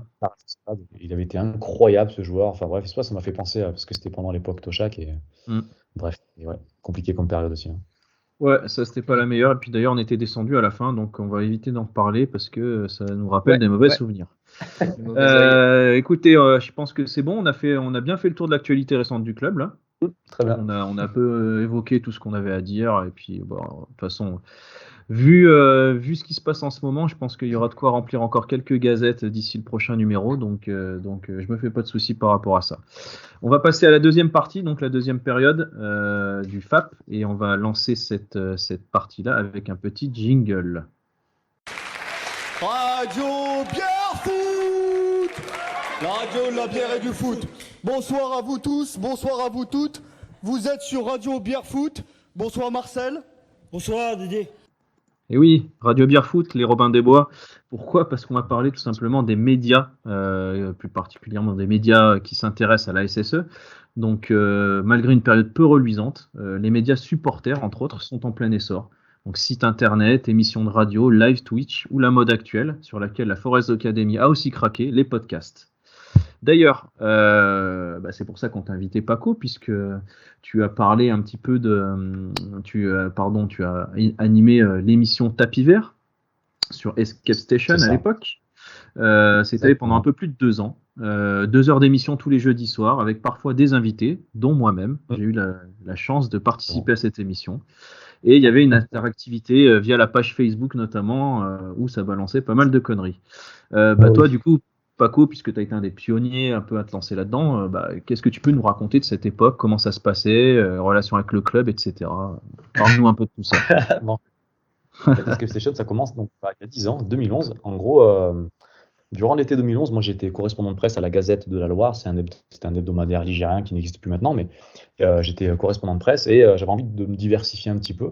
Il avait été incroyable ce joueur. Enfin bref, ça m'a fait penser parce que c'était pendant l'époque Toshak. Bref, compliqué comme période aussi. Hein. Ouais, ça c'était pas la meilleure. Et puis d'ailleurs, on était descendu à la fin, donc on va éviter d'en reparler parce que ça nous rappelle des mauvais souvenirs. Écoutez, je pense que c'est bon. On a bien fait le tour de l'actualité récente du club là. Très bien. On a un peu évoqué tout ce qu'on avait à dire et puis de toute façon, vu ce qui se passe en ce moment, je pense qu'il y aura de quoi remplir encore quelques gazettes d'ici le prochain numéro. Donc je me fais pas de soucis par rapport à ça. On va passer à la deuxième partie, donc la deuxième période du FAP, et on va lancer cette partie-là avec un petit jingle. Radio Bière Foot, la radio de la bière et du foot. Bonsoir à vous tous, bonsoir à vous toutes. Vous êtes sur Radio Bière Foot. Bonsoir Marcel. Bonsoir Didier. Et oui, Radio Bière Foot, les Robins des Bois. Pourquoi ? Parce qu'on va parler tout simplement des médias, plus particulièrement des médias qui s'intéressent à la SSE. Donc, malgré une période peu reluisante, les médias supporters, entre autres, sont en plein essor. Donc, site internet, émissions de radio, live Twitch ou la mode actuelle, sur laquelle la Forest Academy a aussi craqué, les podcasts. D'ailleurs, c'est pour ça qu'on t'a invité Paco, puisque tu as parlé un petit peu tu as animé l'émission Tapis Vert sur Escape Station à l'époque. C'était pendant un peu plus de 2 ans. 2 heures d'émission tous les jeudis soirs, avec parfois des invités, dont moi-même. J'ai eu la chance de participer à cette émission. Et il y avait une interactivité via la page Facebook notamment, où ça balançait pas mal de conneries. Toi, du coup, Paco, puisque tu as été un des pionniers un peu à te lancer là-dedans, qu'est-ce que tu peux nous raconter de cette époque, comment ça se passait, relation avec le club, etc. Parle-nous un peu de tout ça. Bon. Escape Station, ça commence donc il y a 10 ans, 2011. En gros, durant l'été 2011, moi j'étais correspondant de presse à la Gazette de la Loire. C'était un hebdomadaire ligérien qui n'existe plus maintenant, mais j'étais correspondant de presse et j'avais envie de me diversifier un petit peu.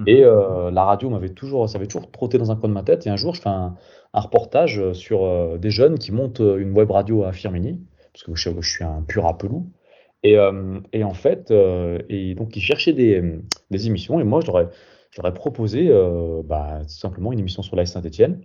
Et la radio ça avait toujours trotté dans un coin de ma tête. Et un jour, je fais un reportage sur des jeunes qui montent une web radio à Firminy, parce que je suis un pur apelou. Et en fait, donc ils cherchaient des émissions. Et moi, je leur ai proposé tout simplement une émission sur l'AS Saint-Etienne.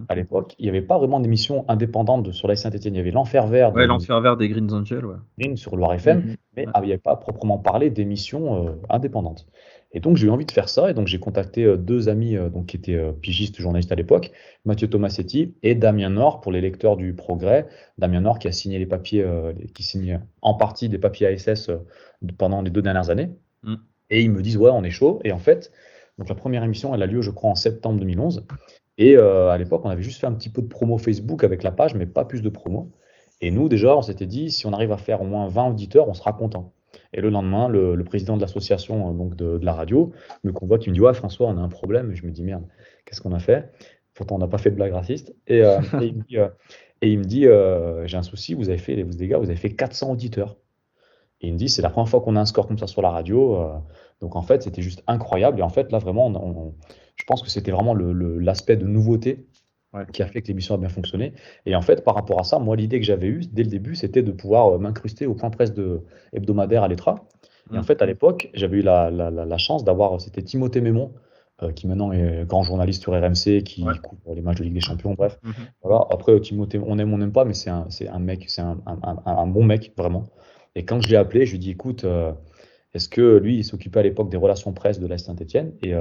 À l'époque, il n'y avait pas vraiment d'émission indépendante sur l'AS Saint-Etienne. Il y avait l'Enfer Vert. L'Enfer Vert des Green Angels, sur Loire FM, mais il n'y avait pas proprement parlé d'émissions indépendantes. Et donc, j'ai eu envie de faire ça. Et donc, j'ai contacté 2 amis qui étaient pigistes, journalistes à l'époque, Mathieu Tomassetti et Damien Nord, pour les lecteurs du Progrès. Damien Nord qui a signé les papiers, qui signe en partie des papiers ASS pendant les 2 dernières années. Et ils me disent, ouais, on est chaud. Et en fait, donc la première émission, elle a lieu, je crois, en septembre 2011. Et à l'époque, on avait juste fait un petit peu de promo Facebook avec la page, mais pas plus de promo. Et nous, déjà, on s'était dit, si on arrive à faire au moins 20 auditeurs, on sera content. Et le lendemain, le président de l'association de la radio me convoque, il me dit, ouais, François, on a un problème. Et je me dis, merde, qu'est-ce qu'on a fait ? Pourtant, on n'a pas fait de blague raciste. Et il me dit, j'ai un souci, vous avez fait 400 auditeurs. Et il me dit, c'est la première fois qu'on a un score comme ça sur la radio. Donc en fait, c'était juste incroyable. Et en fait, là, vraiment, je pense que c'était vraiment l'aspect de nouveauté qui a fait que l'émission a bien fonctionné. Et en fait, par rapport à ça, moi, l'idée que j'avais eue dès le début, c'était de pouvoir m'incruster au point presse hebdomadaire à l'ETRA. Et en fait, à l'époque, j'avais eu la chance d'avoir, c'était Timothée Mémon, qui maintenant est grand journaliste sur RMC, qui couvre les matchs de Ligue des Champions, bref. Voilà. Après, Timothée, on aime, on n'aime pas, mais c'est un mec, c'est un bon mec, vraiment. Et quand je l'ai appelé, je lui ai dit, écoute, est-ce que lui, il s'occupait à l'époque des relations presse de l'AS Saint-Etienne, et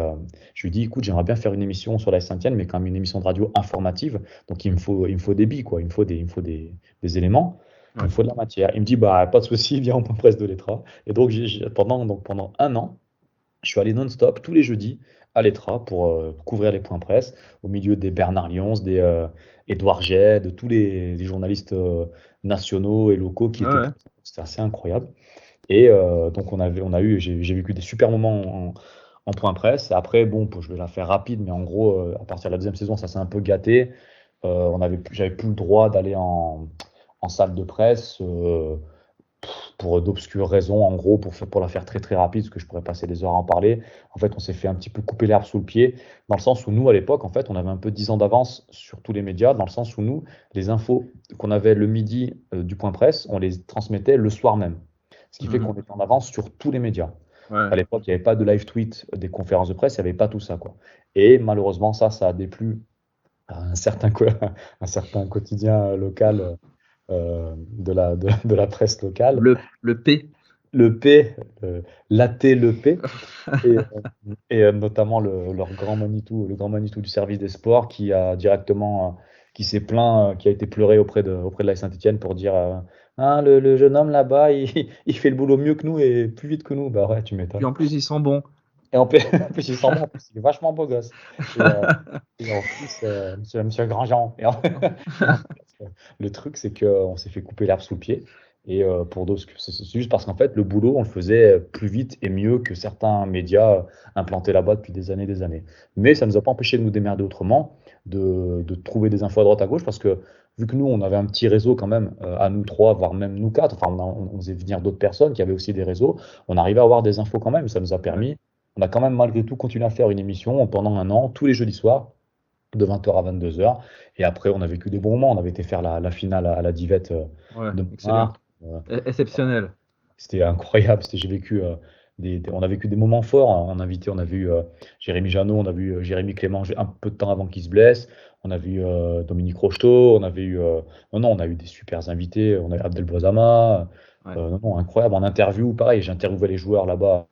je lui ai dit, écoute, j'aimerais bien faire une émission sur l'AS Saint-Etienne, mais quand même une émission de radio informative, donc il me faut des billes, quoi. Il me faut des éléments, il me faut de la matière. Il me dit, pas de souci, viens au point presse de l'ETRA. Et donc, pendant 1 an, je suis allé non-stop tous les jeudis à l'ETRA pour couvrir les points presse, au milieu des Bernard Lyons, des Édouard Jay, de tous les journalistes nationaux et locaux qui étaient. C'était assez incroyable. Et donc j'ai vécu des super moments en point presse. Après, je vais la faire rapide, mais en gros, à partir de la 2e saison, ça s'est un peu gâté. J'avais plus le droit d'aller en salle de presse pour d'obscures raisons, en gros, pour la faire très très rapide, parce que je pourrais passer des heures à en parler. En fait, on s'est fait un petit peu couper l'herbe sous le pied, dans le sens où nous, à l'époque, en fait, on avait un peu 10 ans d'avance sur tous les médias, dans le sens où nous, les infos qu'on avait le midi du point presse, on les transmettait le soir même. Ce qui fait qu'on était en avance sur tous les médias. À l'époque, il n'y avait pas de live tweet des conférences de presse, il n'y avait pas tout ça, quoi. Et malheureusement, ça a déplu à un certain quotidien local de la presse locale. Le P. Le P, l'AT, le P, et notamment leur grand Manitou, le grand Manitou du service des sports, qui s'est plaint, qui a été pleuré auprès de l'AS Saint-Etienne pour dire le jeune homme là-bas, il fait le boulot mieux que nous et plus vite que nous. Bah ouais, tu m'étonnes. Et en plus, il sent bon. Et en plus, il sent bon, en plus, il est vachement beau gosse. Et en plus, monsieur Grandjean. Et le truc, c'est qu'on s'est fait couper l'herbe sous le pied. Et pour d'autres, c'est juste parce qu'en fait, le boulot, on le faisait plus vite et mieux que certains médias implantés là-bas depuis des années. Mais ça ne nous a pas empêché de nous démerder autrement, de trouver des infos à droite à gauche, parce que vu que nous, on avait un petit réseau quand même, à nous 3, voire même nous 4, enfin, on faisait venir d'autres personnes qui avaient aussi des réseaux, on arrivait à avoir des infos quand même, ça nous a permis on a quand même malgré tout continué à faire une émission pendant un an, tous les jeudis soirs, de 20h à 22h. Et après, on a vécu des bons moments. On avait été faire la finale à la Divette Ouais, de excellent. Montmartre. Exceptionnel. C'était incroyable. J'ai vécu, on a vécu des moments forts. On a vu Jérémy Janot, on a vu Jérémy Clément un peu de temps avant qu'il se blesse. On a vu Dominique Rocheteau. On avait eu, on a eu des super invités. On a eu Abdel Bouazama. Ouais. Incroyable. En interview, pareil, j'ai interviewé les joueurs là-bas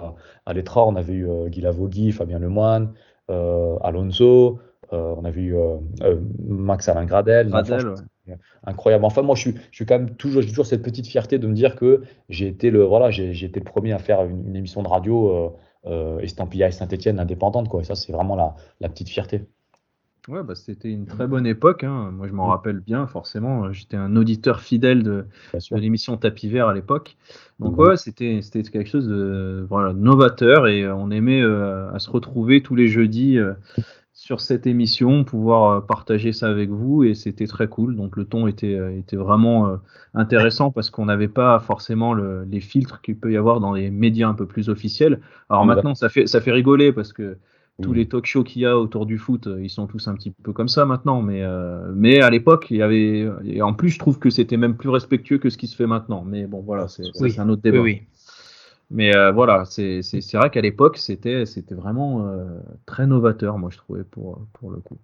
à l'Etra. On avait eu Guy Lavogui, Fabien Lemoine, Alonso. On a vu Max Alain Gradel. Gradel, ouais. Incroyable. Enfin, moi, je suis quand même j'ai toujours cette petite fierté de me dire que j'ai été le premier à faire une émission de radio estampillée à Saint-Etienne indépendante, quoi. Et ça, c'est vraiment la petite fierté. Ouais, bah, c'était une très bonne époque, hein. Moi, je m'en rappelle bien, forcément. J'étais un auditeur fidèle de l'émission Tapis Vert à l'époque. Donc, ouais, c'était quelque chose de novateur et on aimait à se retrouver tous les jeudis sur cette émission, pouvoir partager ça avec vous et c'était très cool. Donc, le ton était vraiment intéressant parce qu'on n'avait pas forcément les filtres qu'il peut y avoir dans les médias un peu plus officiels. Alors, maintenant, ça fait rigoler parce que tous les talk shows qu'il y a autour du foot, ils sont tous un petit peu comme ça maintenant. Mais à l'époque, il y avait. Et en plus, je trouve que c'était même plus respectueux que ce qui se fait maintenant. Mais bon, voilà, c'est un autre débat. Oui. Mais voilà, c'est vrai qu'à l'époque, c'était vraiment très novateur, moi, je trouvais, pour le coup.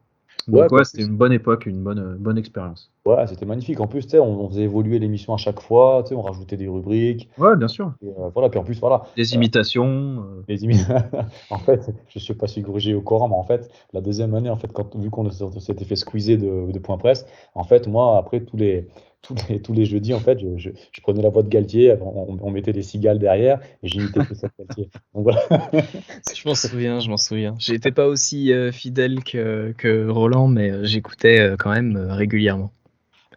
Donc, ouais, c'était une bonne époque, une bonne expérience. Ouais, c'était magnifique. En plus, tu sais, on faisait évoluer l'émission à chaque fois, tu sais, on rajoutait des rubriques. Ouais, bien sûr. Et, voilà, puis en plus, voilà. Des imitations. En fait, je sais pas si j'ai au courant, mais en fait, la deuxième année, en fait, vu qu'on s'était fait squeezer de Point Presse, en fait, moi, après tous les jeudis, en fait, je prenais la voix de Galtier, on mettait des cigales derrière et j'imitais tout ça de Galtier. Donc voilà. Je m'en souviens. J'étais pas aussi fidèle que Roland, mais j'écoutais quand même régulièrement.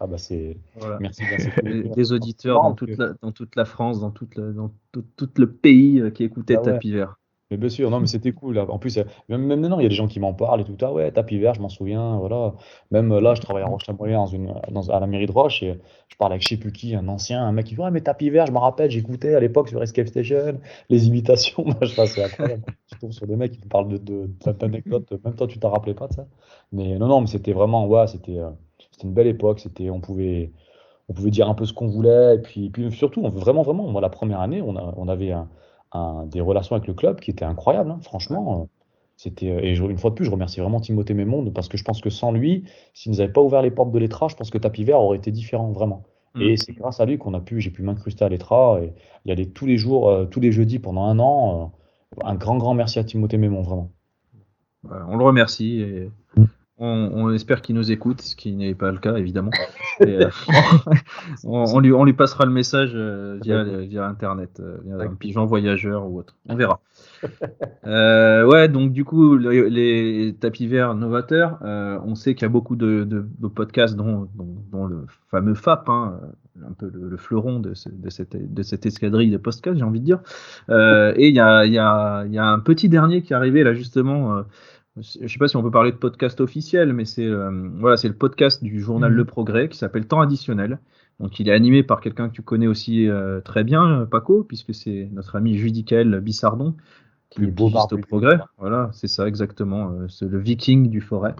Ah bah c'est. Voilà. Merci. Des auditeurs dans toute la France, dans tout le pays qui écoutaient Tapis Vert. Mais bien sûr, non, mais c'était cool. En plus, même maintenant, il y a des gens qui m'en parlent et tout. Ah ouais, Tapis Vert, je m'en souviens. Voilà. Même là, je travaille à Roche-la-Moyen à la mairie de Roche et je parle avec je sais plus qui, un mec qui dit ouais, mais Tapis Vert, je me rappelle, j'écoutais à l'époque sur Escape Station, les imitations. C'est incroyable. Tu tombes sur des mecs qui te parlent d'anecdotes, même toi, tu t'en rappelais pas de ça. Mais non, mais c'était vraiment, c'était une belle époque. On pouvait dire un peu ce qu'on voulait. Et puis surtout, vraiment, moi, la première année, on avait des relations avec le club qui étaient incroyables, hein, franchement. Une fois de plus, je remercie vraiment Timothée Mémonde parce que je pense que sans lui, s'il nous avait pas ouvert les portes de l'Etra, je pense que Tapis Vert aurait été différent, vraiment. Et c'est grâce à lui j'ai pu m'incruster à l'Etra et y aller tous les jours, tous les jeudis pendant un an. Un grand merci à Timothée Mémonde, vraiment. On le remercie et on espère qu'il nous écoute, ce qui n'est pas le cas, évidemment. Et, on lui passera le message via Internet, via un pigeon voyageur ou autre. On verra. Ouais, donc du coup, les Tapis Verts novateurs, on sait qu'il y a beaucoup de podcasts, dont le fameux FAP, hein, un peu le fleuron de cette escadrille de podcasts, j'ai envie de dire. Et il y a un petit dernier qui est arrivé là, justement. Je ne sais pas si on peut parler de podcast officiel, mais c'est le podcast du journal Le Progrès qui s'appelle Temps Additionnel. Donc, il est animé par quelqu'un que tu connais aussi très bien, Paco, puisque c'est notre ami Judicaël Bissardon, qui est pigiste au Progrès. Voilà, c'est ça exactement. C'est le Viking du Forêt.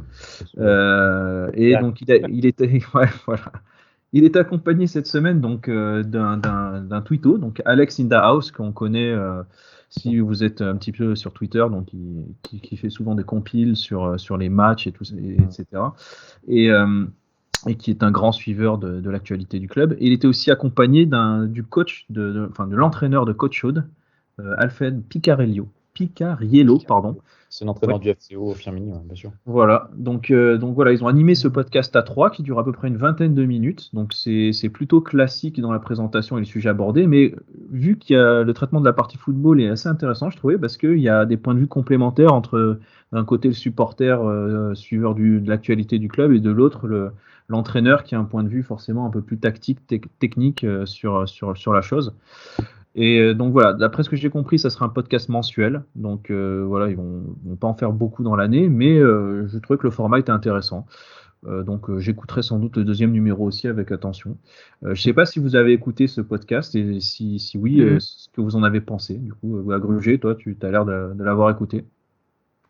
Et donc, il était, ouais, voilà. Il est accompagné cette semaine donc d'un twitto, donc Alex in the House, qu'on connaît. Si vous êtes un petit peu sur Twitter, donc qui fait souvent des compiles sur les matchs et tout, etc. Et qui est un grand suiveur de l'actualité du club. Et il était aussi accompagné du coach, de l'entraîneur de Coach Aude, Alfred Picariello, pardon. C'est l'entraîneur du FCO Firmini, bien sûr. Voilà, donc voilà, ils ont animé ce podcast à 3 qui dure à peu près une vingtaine de minutes. Donc c'est plutôt classique dans la présentation et les sujets abordés, mais vu qu'il y a le traitement de la partie football est assez intéressant, je trouvais, parce qu'il y a des points de vue complémentaires entre d'un côté le supporter suiveur de l'actualité du club et de l'autre l'entraîneur qui a un point de vue forcément un peu plus tactique, technique sur la chose. Et donc voilà, d'après ce que j'ai compris, ça sera un podcast mensuel. Donc voilà, ils vont pas en faire beaucoup dans l'année, mais je trouvais que le format était intéressant. Donc j'écouterai sans doute le deuxième numéro aussi avec attention. Je ne sais pas si vous avez écouté ce podcast et si oui, ce que vous en avez pensé. Du coup, Agrugé, toi, tu as l'air de l'avoir écouté.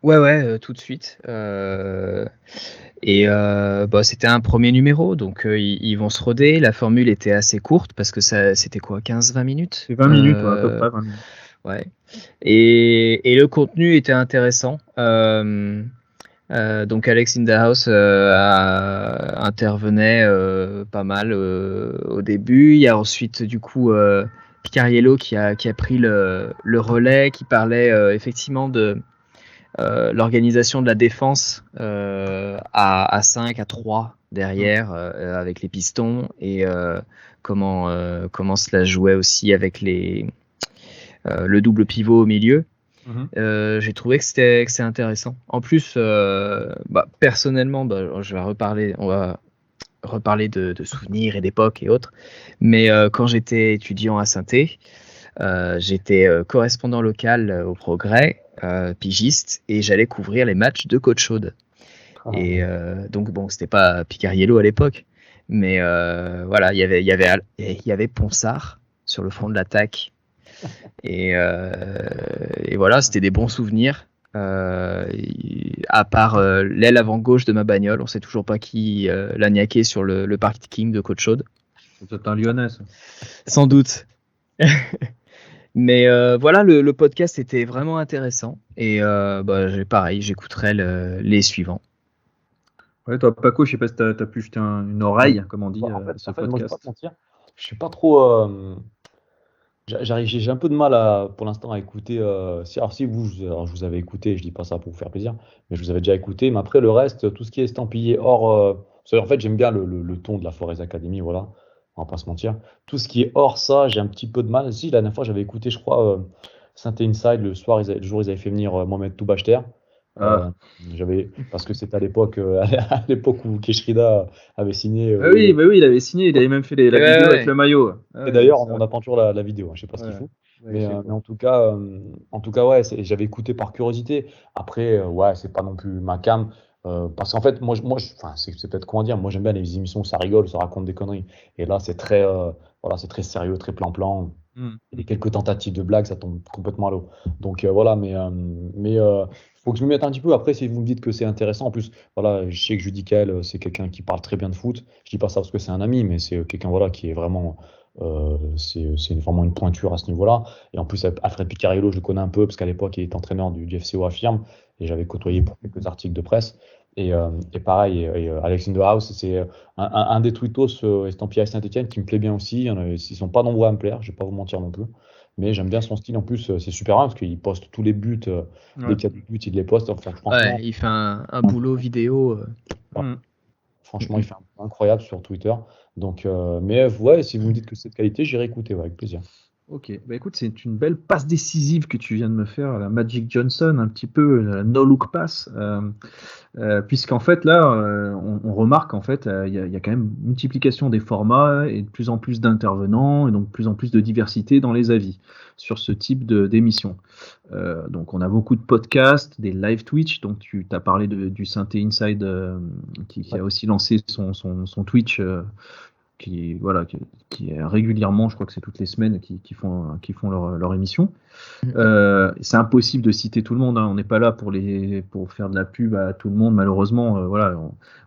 Ouais, tout de suite. C'était un premier numéro, donc ils vont se roder. La formule était assez courte parce que c'était quoi, 15-20 minutes? C'est 20 minutes, à peu près 20 minutes. Ouais. Et le contenu était intéressant. Donc Alex Indahouse intervenait pas mal au début. Il y a ensuite du coup Picariello qui a pris le relais, qui parlait effectivement de l'organisation de la défense à 5, à 3 derrière avec les pistons et comment cela jouait aussi avec le double pivot au milieu. J'ai trouvé que c'est intéressant. En plus, personnellement, on va reparler de souvenirs et d'époques et autres. Mais quand j'étais étudiant à Saint-Étienne, j'étais correspondant local au Progrès, pigiste, et j'allais couvrir les matchs de Côte Chaude. Et donc bon, c'était pas Picariello à l'époque, mais voilà, il y avait Ponsard sur le front de l'attaque. Et voilà, c'était des bons souvenirs. À part l'aile avant gauche de ma bagnole, on sait toujours pas qui l'a niaqué sur le parking de Côte Chaude. C'est peut-être un Lyonnais, ça. Sans doute. Mais voilà, le podcast était vraiment intéressant. Et pareil, j'écouterai les suivants. Ouais, toi, Paco, je sais pas si t'as pu jeter une oreille, comme on dit, ce podcast. Moi, je vais pas te mentir, je suis pas trop. J'ai un peu de mal pour l'instant à écouter. Si je vous avais écouté, je dis pas ça pour vous faire plaisir, mais je vous avais déjà écouté. Mais après le reste, tout ce qui est estampillé hors. En fait, j'aime bien le ton de la Forest Academy, voilà. On va pas se mentir. Tout ce qui est hors ça, j'ai un petit peu de mal. Si, la dernière fois, j'avais écouté, je crois, Saint-Étienne Inside, le jour, ils avaient fait venir Mohamed Toubachter. Parce que c'était à l'époque où Keshrida avait signé. Oui, il avait signé, il avait même fait la vidéo avec le maillot. Et d'ailleurs, on n'a pas toujours la vidéo, je sais pas ce qu'il faut. Mais en tout cas, ouais, j'avais écouté par curiosité. Après, c'est pas non plus ma came. Parce qu'en fait, c'est peut-être comment dire, moi j'aime bien les émissions où ça rigole, ça raconte des conneries. Et là, c'est très très sérieux, très plan-plan. Et quelques tentatives de blagues, ça tombe complètement à l'eau. Donc voilà, mais faut que je me mette un petit peu. Après, si vous me dites que c'est intéressant, en plus, voilà, je sais que Judy Kael, c'est quelqu'un qui parle très bien de foot. Je dis pas ça parce que c'est un ami, mais c'est quelqu'un voilà qui est vraiment, c'est vraiment une pointure à ce niveau-là. Et en plus, Alfred Picariello, je le connais un peu parce qu'à l'époque, il était entraîneur du FCO Affirme et j'avais côtoyé pour quelques articles de presse. Et pareil, Alex in the House, c'est un des tweetos estampillé à Saint-Etienne qui me plaît bien aussi. Ils sont pas nombreux à me plaire, je vais pas vous mentir non plus. Mais j'aime bien son style. En plus, c'est super bien parce qu'il poste tous les buts. Dès qu'il y a des buts, il les poste. Enfin, franchement, il fait un boulot vidéo. Franchement, il fait un boulot incroyable sur Twitter. Donc, mais ouais, si vous me dites que c'est de qualité, j'irai écouter avec plaisir. Ok, écoute, c'est une belle passe décisive que tu viens de me faire à la Magic Johnson, un petit peu la no-look pass, puisqu'en fait là, on remarque en fait, il y a quand même multiplication des formats et de plus en plus d'intervenants et donc de plus en plus de diversité dans les avis sur ce type d'émission. Donc on a beaucoup de podcasts, des live Twitch, donc tu t'as parlé du Synthé Inside qui a aussi lancé son Twitch. Qui est régulièrement, je crois que c'est toutes les semaines qui font leur émission. C'est impossible de citer tout le monde, hein. On n'est pas là pour faire de la pub à tout le monde, malheureusement.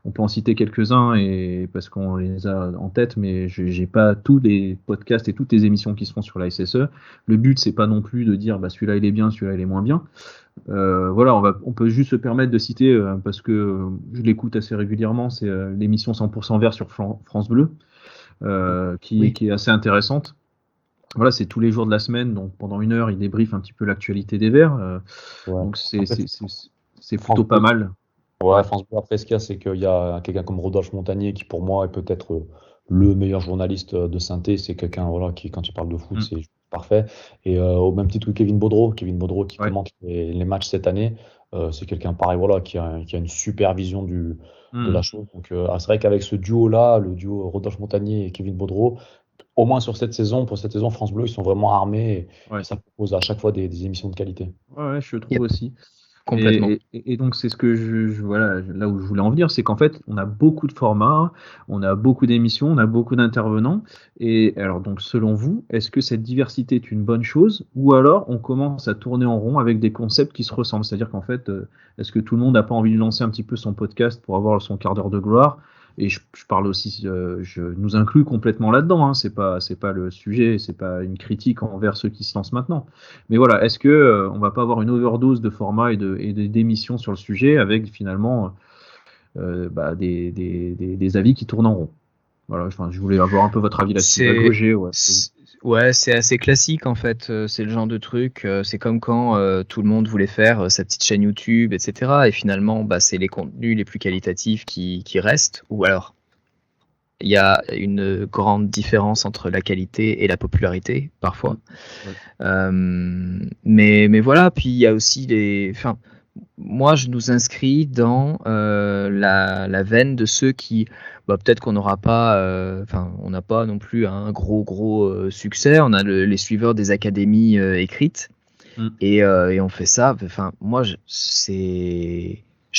On peut en citer quelques-uns et parce qu'on les a en tête, mais j'ai pas tous les podcasts et toutes les émissions qui se font sur la SSE. Le but, c'est pas non plus de dire celui-là il est bien, celui-là il est moins bien. On peut juste se permettre de citer parce que je l'écoute assez régulièrement, c'est l'émission 100% vert sur France Bleu. Qui est assez intéressante. Voilà, c'est tous les jours de la semaine, donc pendant 1 heure, il débriefe un petit peu l'actualité des Verts. Donc c'est plutôt pas mal. Ouais, France Bleu, après, ce qu'il y a, c'est qu'il y a quelqu'un comme Rodolphe Montagnier qui, pour moi, est peut-être le meilleur journaliste de Saint-Étienne. C'est quelqu'un qui, quand il parle de foot, c'est parfait. Et au même titre que Kevin Baudreau qui commente les matchs cette année. C'est quelqu'un pareil, qui a une super vision de la chose. Donc, c'est vrai qu'avec ce duo-là, le duo Rodolphe Montagnier et Kevin Baudreau, au moins pour cette saison, France Bleu, ils sont vraiment armés et ça propose à chaque fois des émissions de qualité. Ouais, je trouve aussi. Complètement. Et donc c'est ce que voilà, là où je voulais en venir, c'est qu'en fait on a beaucoup de formats, on a beaucoup d'émissions, on a beaucoup d'intervenants. Et alors donc selon vous, est-ce que cette diversité est une bonne chose, ou alors on commence à tourner en rond avec des concepts qui se ressemblent? C'est-à-dire qu'en fait, est-ce que tout le monde n'a pas envie de lancer un petit peu son podcast pour avoir son quart d'heure de gloire? Et je parle aussi, je nous inclus complètement là-dedans, hein. C'est pas le sujet, c'est pas une critique envers ceux qui se lancent maintenant. Mais voilà, est-ce que on va pas avoir une overdose de formats et d'émissions sur le sujet avec finalement des avis qui tournent en rond? Voilà, enfin, je voulais avoir un peu votre avis là-dessus. Roger, ouais, c'est assez classique en fait. C'est le genre de truc. C'est comme quand tout le monde voulait faire sa petite chaîne YouTube, etc. Et finalement, c'est les contenus les plus qualitatifs qui restent. Ou alors, il y a une grande différence entre la qualité et la popularité parfois. Ouais. Mais voilà. Puis il y a aussi moi, je nous inscris dans la veine de ceux qui, peut-être qu'on n'aura pas, on n'a pas non plus un gros succès. On a les suiveurs des académies écrites et on fait ça. Enfin, moi, je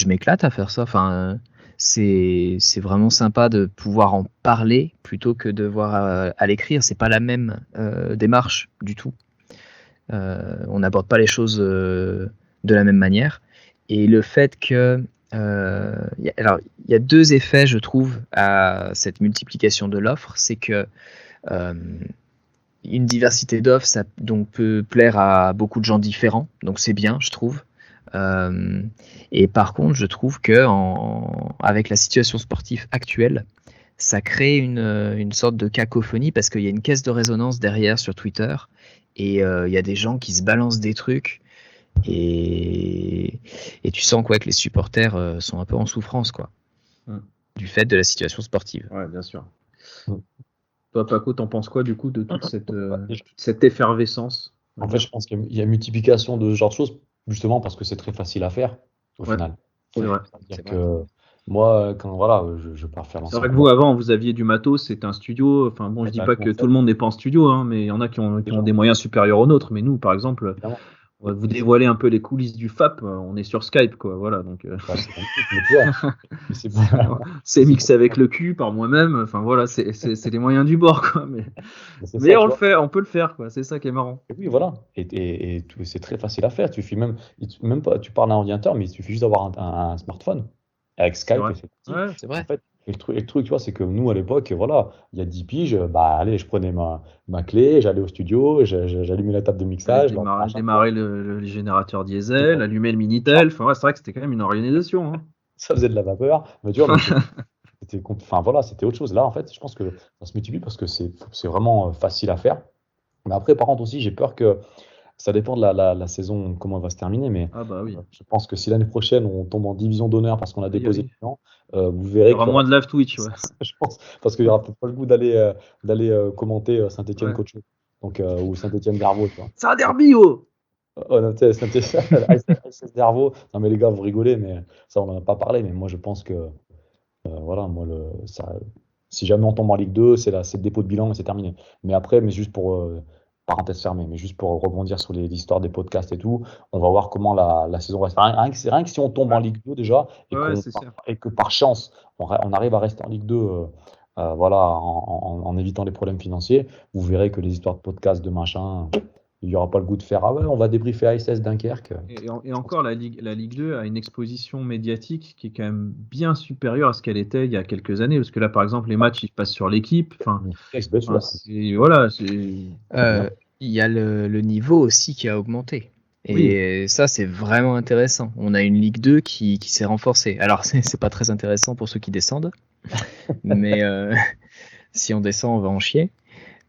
m'éclate à faire ça. Enfin, c'est vraiment sympa de pouvoir en parler plutôt que de voir à l'écrire. C'est pas la même démarche du tout. On n'aborde pas les choses de la même manière. Et le fait que... il y a deux effets, je trouve, à cette multiplication de l'offre. C'est que une diversité d'offres, ça donc peut plaire à beaucoup de gens différents. Donc c'est bien, je trouve. Et par contre, je trouve que avec la situation sportive actuelle, ça crée une sorte de cacophonie parce qu'il y a une caisse de résonance derrière sur Twitter. Et il y a des gens qui se balancent des trucs. Et tu sens que les supporters sont un peu en souffrance du fait de la situation sportive. Ouais, bien sûr. Toi, Paco, t'en penses quoi du coup de toute cette effervescence? En fait, je pense qu'il y a multiplication de ce genre de choses, justement parce que c'est très facile à faire au final. C'est vrai. C'est-à-dire que moi, quand je pars faire C'est vrai que vous, avant, vous aviez du matos, c'était un studio. Enfin bon, je dis pas que tout le monde n'est pas en studio, hein, mais il y en a qui ont des moyens supérieurs aux nôtres. Mais nous, par exemple, on va vous dévoiler un peu les coulisses du FAP. On est sur Skype, quoi. Voilà, donc. C'est mixé avec le cul par moi-même. Enfin voilà, c'est les moyens du bord, quoi. Mais on le fait, on peut le faire, quoi. C'est ça qui est marrant. Et oui, voilà. Et c'est très facile à faire. Il suffit même pas. Tu parles à un ordinateur, mais il suffit juste d'avoir un smartphone avec Skype. C'est vrai. En fait, le truc, tu vois, c'est que nous, à l'époque, voilà, il y a 10 piges, allez, je prenais ma clé, j'allais au studio, j'allumais la table de mixage. Démarrer le générateur diesel, allumer le Minitel. Enfin, c'est vrai que c'était quand même une organisation. Hein. Ça faisait de la vapeur. Mais tu vois, c'était autre chose. Là, en fait, je pense que ça se multiplie parce que c'est vraiment facile à faire. Mais après, par contre, aussi, j'ai peur que ça dépend de la saison, comment elle va se terminer, mais je pense que si l'année prochaine on tombe en division d'honneur parce qu'on a déposé le bilan, vous verrez. Il y aura moins de live Twitch, je pense, parce qu'il n'y aura peut-être pas le goût d'aller commenter Saint-Etienne coach, donc ou Saint-Etienne Darvaux, tu vois. C'est un derby, oh non, Saint-Etienne, ASS Darvaux. Non mais les gars, vous rigolez, mais ça on n'en a pas parlé, mais moi je pense que si jamais on tombe en Ligue 2, c'est le dépôt de bilan et c'est terminé. Mais après, juste pour parenthèse fermée, mais juste pour rebondir sur l'histoire des podcasts et tout, on va voir comment la saison reste. Rien que si on tombe en Ligue 2 déjà, et que par chance, on arrive à rester en Ligue 2 en évitant les problèmes financiers, vous verrez que les histoires de podcasts, de machin, il n'y aura pas le goût de faire on va débriefer ASS Dunkerque. Et encore, la Ligue 2 a une exposition médiatique qui est quand même bien supérieure à ce qu'elle était il y a quelques années, parce que là, par exemple, les matchs, ils passent sur l'équipe. Il y a le niveau aussi qui a augmenté. Et ça, c'est vraiment intéressant. On a une Ligue 2 qui s'est renforcée. Alors, c'est pas très intéressant pour ceux qui descendent, mais si on descend, on va en chier.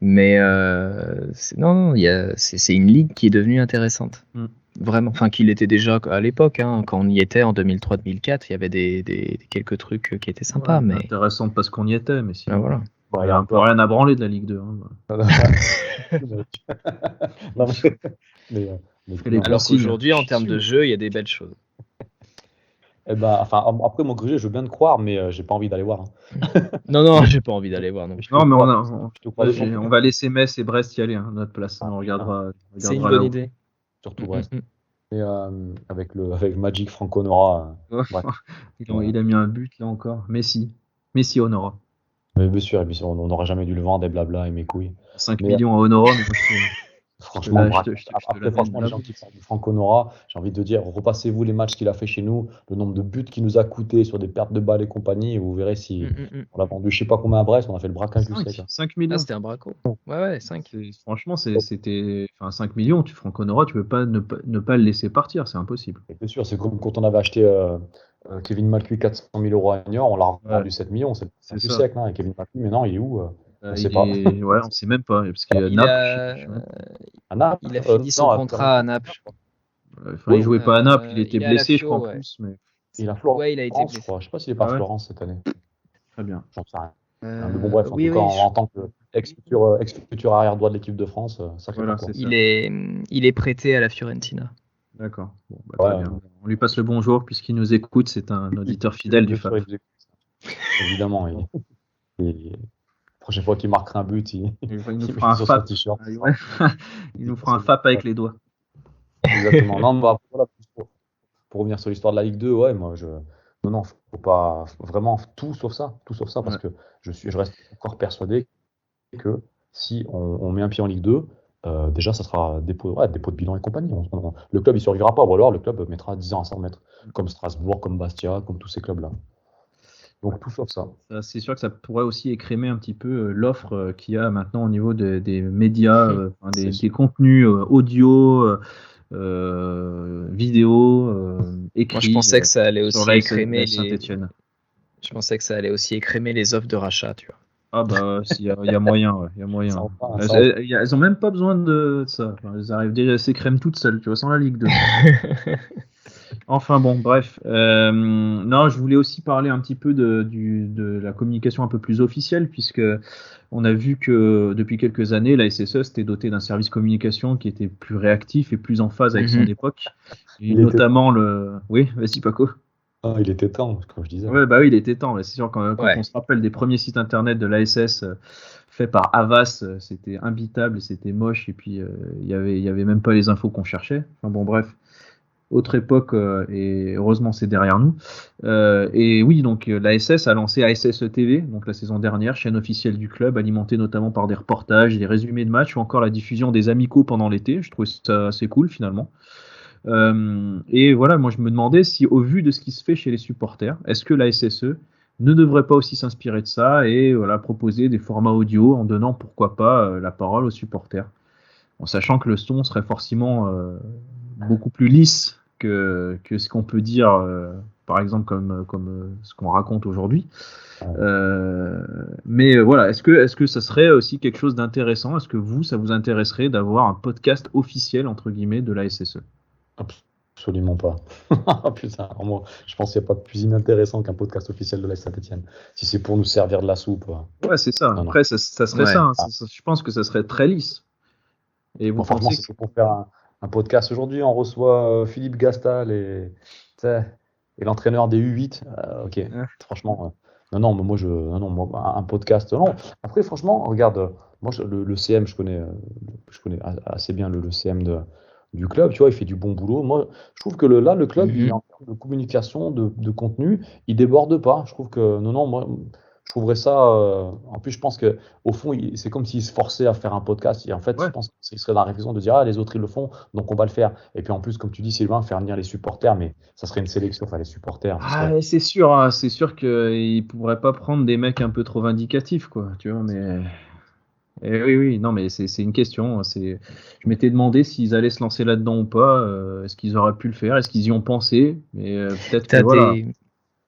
Mais c'est une ligue qui est devenue intéressante. Vraiment. Enfin, qu'il était déjà à l'époque, hein, quand on y était en 2003-2004, il y avait quelques trucs qui étaient sympas. Mais intéressant parce qu'on y était, mais sinon. Voilà. Il y a un peu rien à branler de la Ligue 2. Hein. Alors qu'aujourd'hui, en termes de jeu, il y a des belles choses. Après, moi, je veux bien te croire, mais j'ai pas envie d'aller voir. Hein. Non, j'ai pas envie d'aller voir. Non, mais on va laisser Metz et Brest y aller, hein, notre place. On regardera. C'est une bonne idée. Surtout Brest. Et, avec Magic Franco Nora. Bref. Il a mis un but là encore. Messi Honora. Mais bien sûr, on n'aurait jamais dû le vendre et blabla et mes couilles. 5 millions à Honora, mais franchement, après, franchement, les gens qui parlent du Franco Nora, j'ai envie de dire, repassez-vous les matchs qu'il a fait chez nous, le nombre de buts qu'il nous a coûté sur des pertes de balles et compagnie, et vous verrez si on l'a vendu je sais pas combien à Brest, on a fait le braquage du siècle. 5 millions. C'était un braco. Ouais, 5. Franchement, c'était 5 millions. Franco Nora, tu peux pas ne pas le laisser partir, c'est impossible. Et bien sûr, c'est comme quand on avait acheté Kevin Malcuit 400 000 euros à Niort, on l'a revendu 7 millions, c'est du siècle. Hein, et Kevin Malcuit, maintenant, il est où on sait pas. Ouais, on sait même pas. Parce qu'il Naples, il a fini son contrat à Naples. Il jouait pas à Naples, il était blessé, je crois, en plus. Mais... Il a Florence, il a été blessé. je crois. Je sais pas s'il est pas à Florence cette année. Très bien. J'en sais rien. Mais bon, bref, en tant qu'ex-futur arrière-droit de l'équipe de France, ça fait il est prêté à la Fiorentina. D'accord. Bon, très bien. On lui passe le bonjour puisqu'il nous écoute. C'est un auditeur fidèle du FAP. Évidemment. La prochaine fois qu'il marquera un but, il nous fera un FAP. Il nous fera un FAP avec les doigts. Exactement. Non, voilà, pour revenir sur l'histoire de la Ligue 2, ouais, moi, non, faut pas vraiment tout sauf ça, parce que je reste encore persuadé que si on met un pied en Ligue 2, déjà, ça sera dépôt de bilan et compagnie. Le club, il ne survivra pas, ou alors le club mettra 10 ans à s'en remettre, comme Strasbourg, comme Bastia, comme tous ces clubs-là. Donc tout sauf ça. C'est sûr que ça pourrait aussi écrémer un petit peu l'offre qu'il y a maintenant au niveau des médias, des contenus audio, vidéo, écrits. Moi, je pensais que ça allait aussi écrémer Saint-Étienne. Je pensais que ça allait aussi écrémer les offres de rachat, tu vois. Ah bah, il y a moyen, ouais. Il y a moyen. Elles ont même pas besoin de ça. Enfin, elles arrivent déjà à s'écrémer toutes seules, tu vois, sans la Ligue 2. Enfin bon, bref. Non, je voulais aussi parler un petit peu de la communication un peu plus officielle, puisque on a vu que depuis quelques années, la SSE s'était dotée d'un service communication qui était plus réactif et plus en phase avec son époque. Et notamment Oui, vas-y Paco. Ah, il était temps, comme je disais. Ouais, bah oui, il était temps. C'est sûr, quand on se rappelle des premiers sites internet de l'ASS faits par Havas, c'était imbitable, c'était moche, et puis il y avait même pas les infos qu'on cherchait. Enfin bon, bref. Autre époque, et heureusement c'est derrière nous. Et oui, donc l'ASS a lancé ASS TV, donc la saison dernière, chaîne officielle du club, alimentée notamment par des reportages, des résumés de matchs, ou encore la diffusion des amicaux pendant l'été. Je trouvais ça assez cool finalement. Et voilà, moi je me demandais si, au vu de ce qui se fait chez les supporters, est-ce que la SSE ne devrait pas aussi s'inspirer de ça et proposer des formats audio en donnant pourquoi pas la parole aux supporters, en sachant que le son serait forcément beaucoup plus lisse que ce qu'on peut dire par exemple comme ce qu'on raconte aujourd'hui. Mais voilà, est-ce que ça serait aussi quelque chose d'intéressant? Est-ce que ça vous intéresserait d'avoir un podcast officiel entre guillemets de la SSE? Absolument pas. Putain, moi, je pense qu'il n'y a pas de plus inintéressant qu'un podcast officiel de l'AS Saint-Étienne. Si c'est pour nous servir de la soupe. Ouais, c'est ça. Non. Après, ça serait ça, hein. Je pense que ça serait très lisse. Et vous franchement, si c'est pour faire un podcast aujourd'hui, on reçoit Philippe Gastal et l'entraîneur des U8. Ok, franchement. Non, moi, un podcast. Non. Après, franchement, regarde, moi, le CM, je connais assez bien le CM du club, tu vois, il fait du bon boulot. Moi, je trouve que le club, il est en termes de communication, de contenu, il déborde pas. Je trouve que, moi, je trouverais ça. En plus, je pense que au fond, c'est comme s'il se forçait à faire un podcast. Et en fait, je pense qu'il serait dans la réflexion de dire, les autres, ils le font, donc on va le faire. Et puis en plus, comme tu dis, Sylvain, faire venir les supporters, mais ça serait une sélection, les supporters. C'est sûr qu'il ne pourrait pas prendre des mecs un peu trop vindicatifs, quoi, tu vois, mais. Et oui, non, mais c'est une question. Je m'étais demandé s'ils allaient se lancer là-dedans ou pas. Est-ce qu'ils auraient pu le faire? Est-ce qu'ils y ont pensé? Mais peut-être que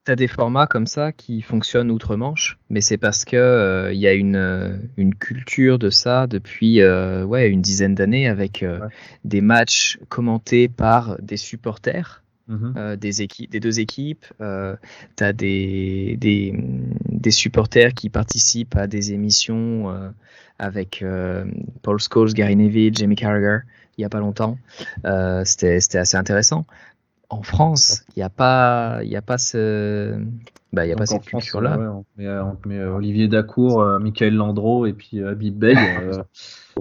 t'as des formats comme ça qui fonctionnent outre-Manche, mais c'est parce que y a une culture de ça depuis une dizaine d'années avec des matchs commentés par des supporters. Des deux équipes, t'as des supporters qui participent à des émissions avec Paul Scholes, Gary Neville, Jamie Carragher il n'y a pas longtemps. C'était assez intéressant. En France, il n'y a pas cette culture-là. On met Olivier Dacour, Michael Landreau et puis Habib Bey,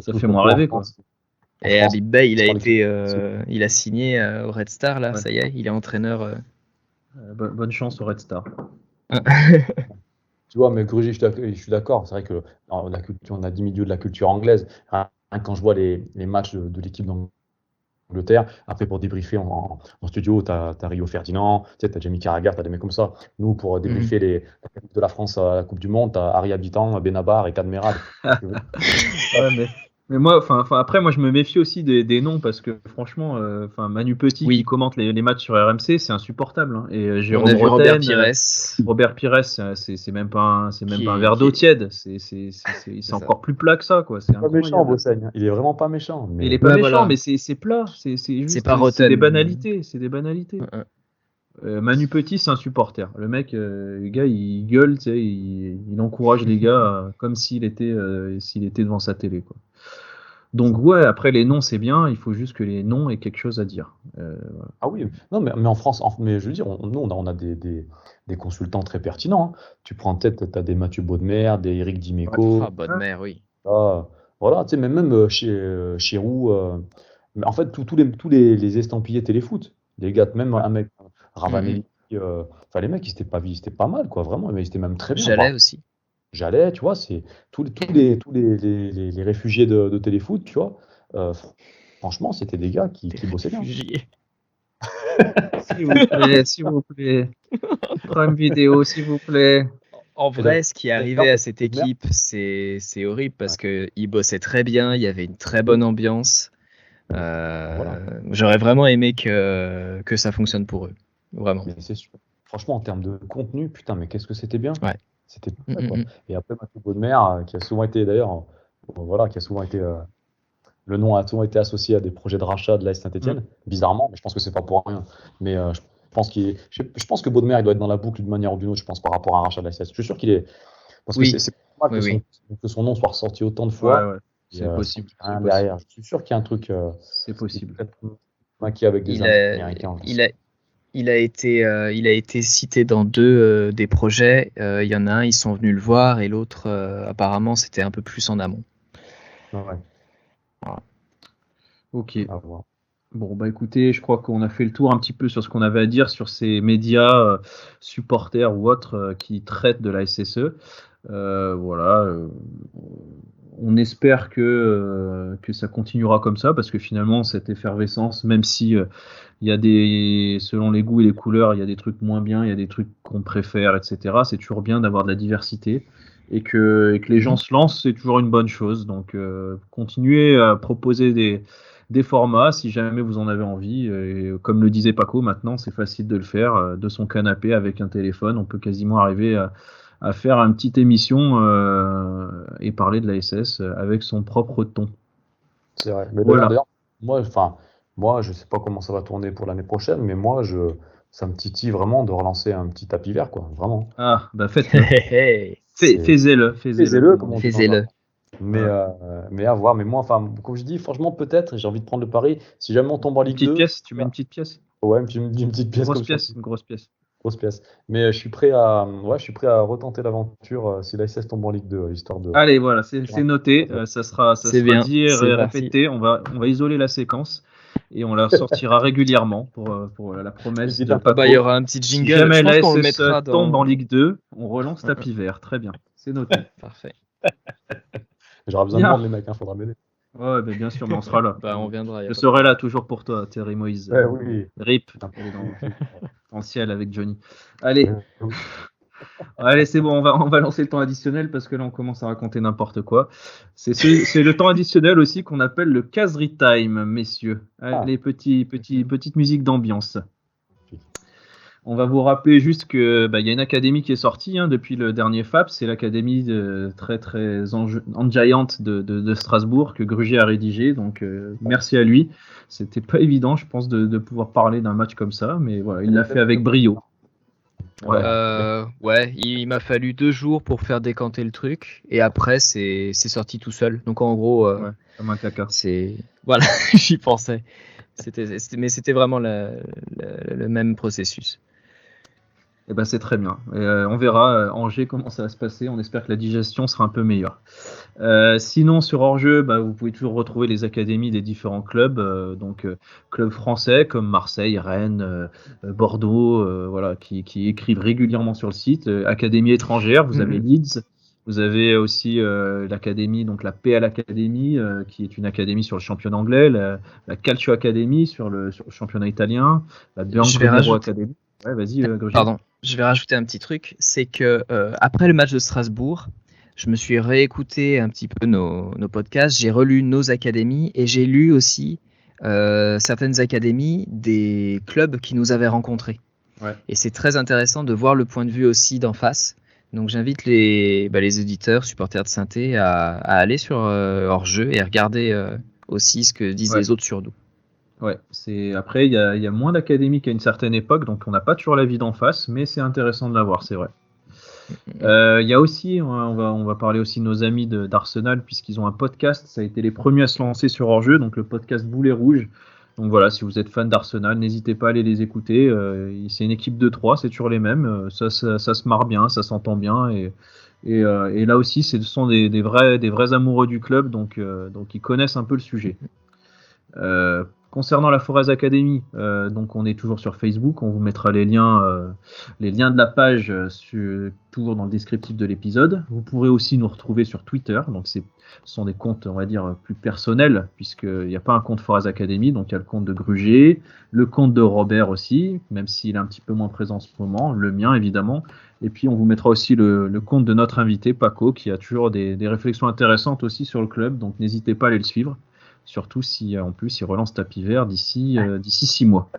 ça fait moins rêver, quoi. Et France, Habib Beye, c'est il a signé au Red Star, là, Ouais. ça y est, il est entraîneur. Bonne chance au Red Star. Tu vois, mais Grugy, je suis d'accord. C'est vrai que la culture, on a 10 milieux de la culture anglaise. Quand je vois les matchs de l'équipe d'Angleterre, après pour débriefer en studio, tu as Rio Ferdinand, tu as Jamie Carragher, tu as des mecs comme ça. Nous, pour débriefer la qualif de la France à la Coupe du Monde, tu as Harry Habitant, Benabar et Cadmerad. Ouais, mais moi, après, moi, je me méfie aussi des noms parce que franchement, Manu Petit Oui. qui commente les matchs sur RMC, c'est insupportable. Hein. Et On Jérôme a vu Robert Bretagne, Pires. Robert Pires, c'est même pas Qui un est- verre d'eau qui est- tiède. C'est ça. encore plus plat que ça, quoi. C'est Pas méchant, incroyable. Bossaigne. Il est vraiment pas méchant. Mais... Il est pas Ouais, méchant, voilà. mais c'est plat. C'est juste, pas c'est Rotten. des banalités. C'est des banalités. Ouais. Manu Petit, c'est un supporter. Le mec, le gars, il gueule, tu sais, il encourage les gars comme s'il était devant sa télé, quoi. Donc ouais, après les noms c'est bien, il faut juste que les noms aient quelque chose à dire. Voilà. Ah oui, non, mais en France, mais je veux dire, nous, on a des consultants très pertinents. Hein. Tu prends en tête, tu as des Mathieu Baudemer, des Eric Dimeco. Ah, Bodmer, oui. Voilà, tu sais, mais même chez Roux, mais en fait, tous les estampillés téléfoot, les gars, même un mec, Ravanelli, les mecs, ils étaient pas mal, quoi, vraiment, mais ils étaient même très bien. Jalais aussi. Jalais, tu vois, c'est tous les réfugiés de téléfoot, tu vois. Franchement, c'était des gars qui bossaient bien. S'il vous plaît. Prime vidéo, s'il vous plaît. En vrai, ce qui est arrivé à cette Bodmer. équipe, c'est horrible parce qu'ils bossaient très bien, il y avait une très bonne ambiance. J'aurais vraiment aimé que ça fonctionne pour eux. Vraiment. Mais c'est sûr. Franchement, en termes de contenu, putain, mais qu'est-ce que c'était bien. Ouais. C'était tout ça, quoi. Et après, Mathieu Baudemer, qui a souvent été, d'ailleurs, le nom a souvent été associé à des projets de rachat de l'AS Saint-Etienne, bizarrement, mais je pense que c'est pas pour rien. Mais je pense que Baudemer, il doit être dans la boucle d'une manière ou d'une autre, je pense, par rapport à un rachat de l'AS. Je suis sûr qu'il est. Parce que c'est pas mal que son nom soit ressorti autant de fois. Ouais. C'est possible. Rien derrière. Je suis sûr qu'il y a un truc. C'est possible. Maquillé avec des Américains. Il a été cité dans deux des projets. Il y en a un, ils sont venus le voir, et l'autre, apparemment, c'était un peu plus en amont. Ouais. Voilà. Ok. Bon, bah écoutez, je crois qu'on a fait le tour un petit peu sur ce qu'on avait à dire sur ces médias supporters ou autres qui traitent de la SSE. Voilà. On espère que ça continuera comme ça, parce que finalement, cette effervescence, même si il y a selon les goûts et les couleurs, il y a des trucs moins bien, il y a des trucs qu'on préfère, etc. C'est toujours bien d'avoir de la diversité. Et que les gens se lancent, c'est toujours une bonne chose. Donc, continuez à proposer des formats si jamais vous en avez envie. Et comme le disait Paco, maintenant, c'est facile de le faire de son canapé avec un téléphone. On peut quasiment arriver à faire une petite émission et parler de la SS avec son propre ton. C'est vrai. Mais voilà. D'ailleurs, moi, je sais pas comment ça va tourner pour l'année prochaine, mais moi, ça me titille vraiment de relancer un petit tapis vert, quoi. Vraiment. Ah, bah faites-le. Fais-le. Fais-le. Mais à voir. Mais moi, comme je dis, franchement, peut-être, j'ai envie de prendre le pari. Si jamais on tombe en Ligue 2. Tu mets une petite pièce. Ouais, une petite pièce. Une grosse pièce. Grosse pièce. Mais je suis prêt à retenter l'aventure si la SS tombe en Ligue 2, histoire de. Allez, voilà, c'est noté. Ça sera bien. dit et répété. On va isoler la séquence et on la sortira régulièrement pour la promesse de Paco. Il y aura un petit jingle. Si jamais la on le SS mettra tombe en Ligue 2, on relance tapis vert. Très bien, c'est noté. Parfait. J'aurai besoin de vendre les mecs, faudra m'aider. Ouais, mais bien sûr, mais on sera là. On viendra. Je serai là toujours pour toi, Thierry Moïse. Oui. RIP. Dans le ciel avec Johnny. Allez. Allez, c'est bon, on va lancer le temps additionnel parce que là on commence à raconter n'importe quoi. C'est le temps additionnel aussi qu'on appelle le casery time, messieurs. Allez, petite musique d'ambiance. On va vous rappeler juste que y a une académie qui est sortie depuis le dernier FAP, c'est l'académie très très enjaillante de Strasbourg que Grugy a rédigé, donc merci à lui. C'était pas évident, je pense, de pouvoir parler d'un match comme ça, mais voilà, il l'a fait avec brio. Ouais, il m'a fallu 2 jours pour faire décanter le truc, et après c'est sorti tout seul. Donc en gros, comme un caca. Voilà, j'y pensais. Mais c'était vraiment le même processus. Eh ben, c'est très bien. On verra Angers comment ça va se passer. On espère que la digestion sera un peu meilleure. Sinon, sur hors-jeu, vous pouvez toujours retrouver les académies des différents clubs. Clubs français comme Marseille, Rennes, Bordeaux, voilà, qui écrivent régulièrement sur le site. Académies étrangères, vous avez Leeds. Vous avez aussi l'académie, donc la PL Academy, qui est une académie sur le championnat anglais, la Calcio Academy sur le championnat italien, la Bianconero Academy. Ouais, vas-y, Grugier. Pardon, je vais rajouter un petit truc, c'est que après le match de Strasbourg, je me suis réécouté un petit peu nos podcasts, j'ai relu nos académies et j'ai lu aussi certaines académies des clubs qui nous avaient rencontrés. Ouais. Et c'est très intéressant de voir le point de vue aussi d'en face. Donc j'invite les auditeurs, supporters de Saint-Étienne à aller sur hors-jeu et regarder aussi ce que disent les autres sur nous. Ouais, après il y a moins d'académies qu'à une certaine époque, donc on n'a pas toujours l'avis d'en face, mais c'est intéressant de l'avoir, c'est vrai. Il y a aussi, on va parler aussi de nos amis d'Arsenal, puisqu'ils ont un podcast, ça a été les premiers à se lancer sur hors-jeu, donc le podcast Boulet Rouge. Donc voilà, si vous êtes fan d'Arsenal, n'hésitez pas à aller les écouter. C'est une équipe de 3, c'est toujours les mêmes. Ça se marre bien, ça s'entend bien. Et là aussi, ce sont des vrais amoureux du club, donc ils connaissent un peu le sujet. Concernant la Forez Academy, donc on est toujours sur Facebook, on vous mettra les liens de la page toujours dans le descriptif de l'épisode. Vous pourrez aussi nous retrouver sur Twitter, donc ce sont des comptes, on va dire, plus personnels, puisqu'il n'y a pas un compte Forez Academy, donc il y a le compte de Grugier, le compte de Robert aussi, même s'il est un petit peu moins présent en ce moment, le mien évidemment, et puis on vous mettra aussi le compte de notre invité, Paco, qui a toujours des réflexions intéressantes aussi sur le club, donc n'hésitez pas à aller le suivre. Surtout si en plus il relance Tapis Vert d'ici 6 mois.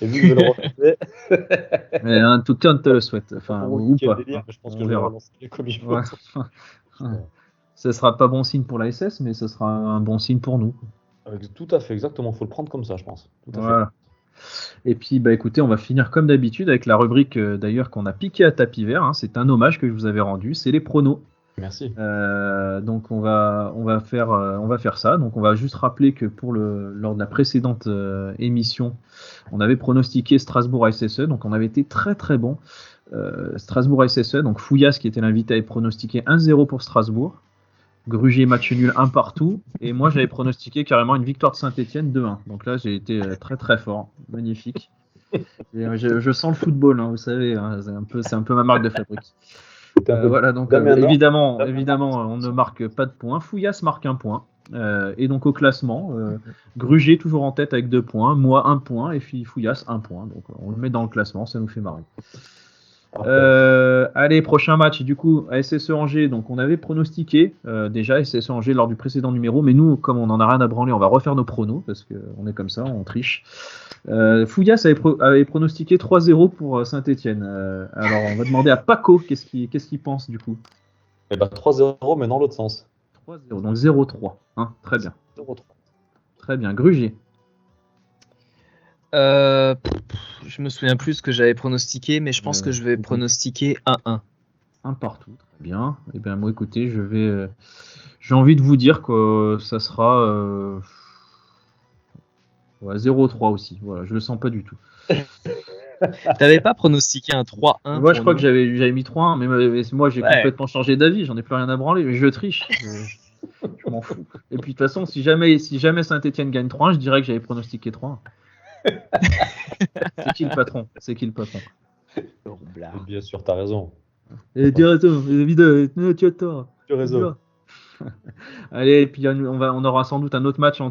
Et vu que je le refais. En tout cas, on te le souhaite. Enfin, ou pas. Je pense que je vais relancer comme il faut. Ce sera pas bon signe pour la SS, mais ce sera un bon signe pour nous. Tout à fait, exactement. Il faut le prendre comme ça, je pense. Tout à voilà. Fait. Et puis, écoutez, on va finir comme d'habitude avec la rubrique d'ailleurs qu'on a piqué à Tapis Vert. C'est un hommage que je vous avais rendu. C'est les pronos. Merci. Donc on va faire ça. Donc on va juste rappeler que lors de la précédente émission, on avait pronostiqué Strasbourg SSE, donc on avait été très très bon. Strasbourg SSE, donc Fouillas qui était l'invité avait pronostiqué 1-0 pour Strasbourg. Grugier match nul 1 partout. Et moi j'avais pronostiqué carrément une victoire de Saint-Étienne 2-1. Donc là j'ai été très très fort, magnifique. Et, je sens le football, vous savez, c'est un peu ma marque de fabrique. Voilà, donc évidemment, on ne marque pas de points. Fouillas marque 1 point. Et donc au classement, Grugier toujours en tête avec 2 points, moi 1 point et puis Fouillas 1 point. Donc on le met dans le classement, ça nous fait marrer. Allez, prochain match, du coup, SSE Angers. Donc on avait pronostiqué déjà SSE Angers lors du précédent numéro, mais nous, comme on en a rien à branler, on va refaire nos pronos parce qu'on est comme ça, on triche. Fouillas avait pronostiqué 3-0 pour Saint-Étienne. Alors on va demander à Paco qu'est-ce qu'il pense du coup. 3-0 mais dans l'autre sens. 3-0, donc 0-3. Très bien. 0-3. Très bien. Grugier. Je me souviens plus ce que j'avais pronostiqué, mais je pense que je vais pronostiquer 1-1. 1 partout, très bien. Et bien moi écoutez, j'ai envie de vous dire que ça sera 0-3 aussi. Voilà, je le sens pas du tout. T'avais pas pronostiqué un 3-1? Moi je crois que j'avais mis 3-1, mais moi j'ai complètement changé d'avis, j'en ai plus rien à branler, mais je triche. Je m'en fous. Et puis de toute façon, si jamais Saint-Étienne gagne 3-1, je dirais que j'avais pronostiqué 3-1. C'est qui le patron? Bien sûr, t'as raison. Tu as raison, évidemment, tu as tort. Tu as raison. Allez, et puis on aura sans doute un autre match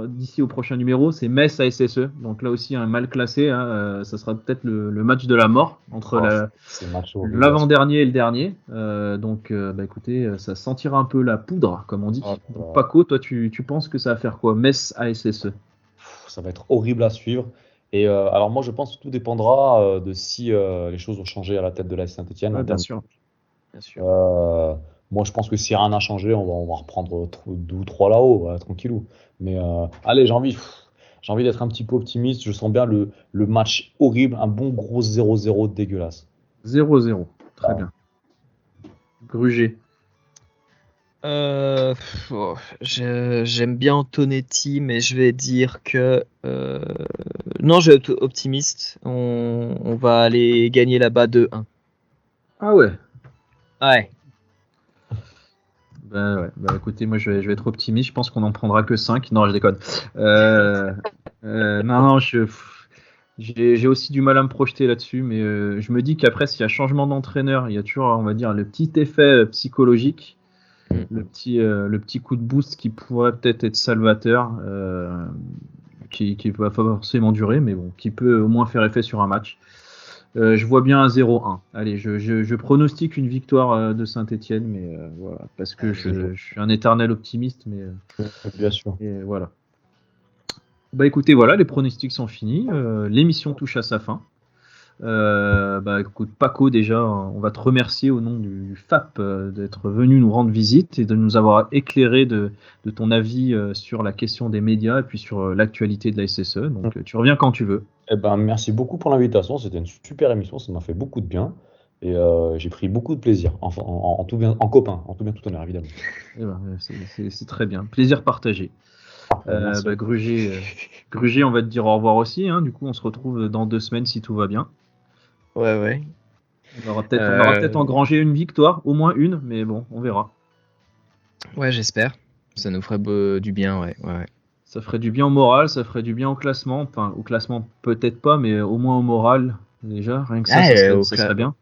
d'ici au prochain numéro, c'est Metz à SSE. Donc là aussi un mal classé, ça sera peut-être le match de la mort entre l'avant-dernier et le dernier. Donc écoutez, ça sentira un peu la poudre, comme on dit. Donc, Paco, toi tu penses que ça va faire quoi, Metz à SSE? Ça va être horrible à suivre. Et alors moi je pense que tout dépendra de si les choses ont changé à la tête de la Saint-Étienne. Bien sûr. Moi je pense que si rien n'a changé, on va reprendre 2 ou 3 là-haut, tranquillou. Mais allez, j'ai envie d'être un petit peu optimiste. Je sens bien le match horrible, un bon gros 0-0 dégueulasse. 0-0, très bien. Grugier. J'aime bien Antonetti, mais je vais dire que non, je vais être optimiste. On va aller gagner là-bas 2-1. Ah ouais. Ouais. Ouais. Écoutez, moi je vais être optimiste. Je pense qu'on en prendra que 5. Non, je déconne. Non, j'ai aussi du mal à me projeter là-dessus, mais je me dis qu'après, s'il y a changement d'entraîneur, il y a toujours, on va dire, le petit effet psychologique. Le petit coup de boost qui pourrait peut-être être salvateur, qui va pas forcément durer, mais bon, qui peut au moins faire effet sur un match. Je vois bien un 0-1. Allez, je pronostique une victoire de Saint-Étienne, mais voilà, parce que je suis un éternel optimiste, mais bien sûr. Et voilà. Bah écoutez, voilà, les pronostics sont finis. L'émission touche à sa fin. Écoute, Paco, déjà, on va te remercier au nom du FAP d'être venu nous rendre visite et de nous avoir éclairé de ton avis sur la question des médias et puis sur l'actualité de la SSE. Donc, tu reviens quand tu veux. Merci beaucoup pour l'invitation. C'était une super émission. Ça m'a fait beaucoup de bien. Et j'ai pris beaucoup de plaisir. En tout bien, en copain. En tout bien, tout honneur, évidemment. C'est très bien. Plaisir partagé. Gruger, on va te dire au revoir aussi. Hein. Du coup, on se retrouve dans 2 semaines si tout va bien. Ouais. On aura peut-être engrangé une victoire, au moins une, mais bon, on verra. Ouais, j'espère. Ça nous ferait du bien, ouais. Ça ferait du bien au moral, ça ferait du bien au classement. Enfin, au classement, peut-être pas, mais au moins au moral, déjà. Rien que ça, ça serait bien.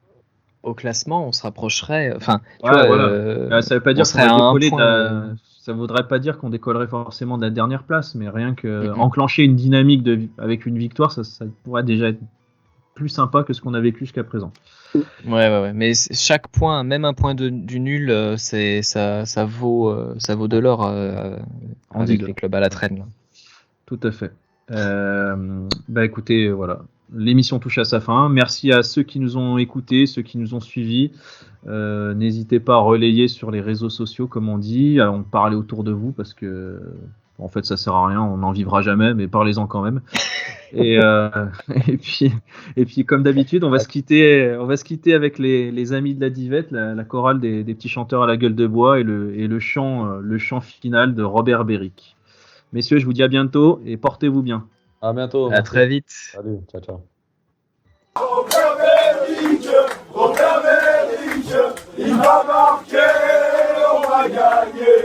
Au classement, on se rapprocherait. Enfin, voilà. Ça veut pas dire qu'on va décoller ça voudrait pas dire qu'on décollerait forcément de la dernière place, mais rien que enclencher une dynamique avec une victoire, ça pourrait déjà être plus sympa que ce qu'on a vécu jusqu'à présent. Ouais. Mais chaque point, même un point du nul, ça vaut de l'or avec les clubs à la traîne. Là. Tout à fait. Écoutez, voilà. L'émission touche à sa fin. Merci à ceux qui nous ont écoutés, ceux qui nous ont suivis. N'hésitez pas à relayer sur les réseaux sociaux, comme on dit, à en parler autour de vous, parce que en fait, ça sert à rien, on n'en vivra jamais, mais parlez-en quand même. Et puis, comme d'habitude, on va se quitter avec les amis de la Divette, la chorale des petits chanteurs à la gueule de bois et le chant final de Robert Béric. Messieurs, je vous dis à bientôt et portez-vous bien. À bientôt. À très vite. Salut, ciao. Robert Béric, il va marquer, on va gagner.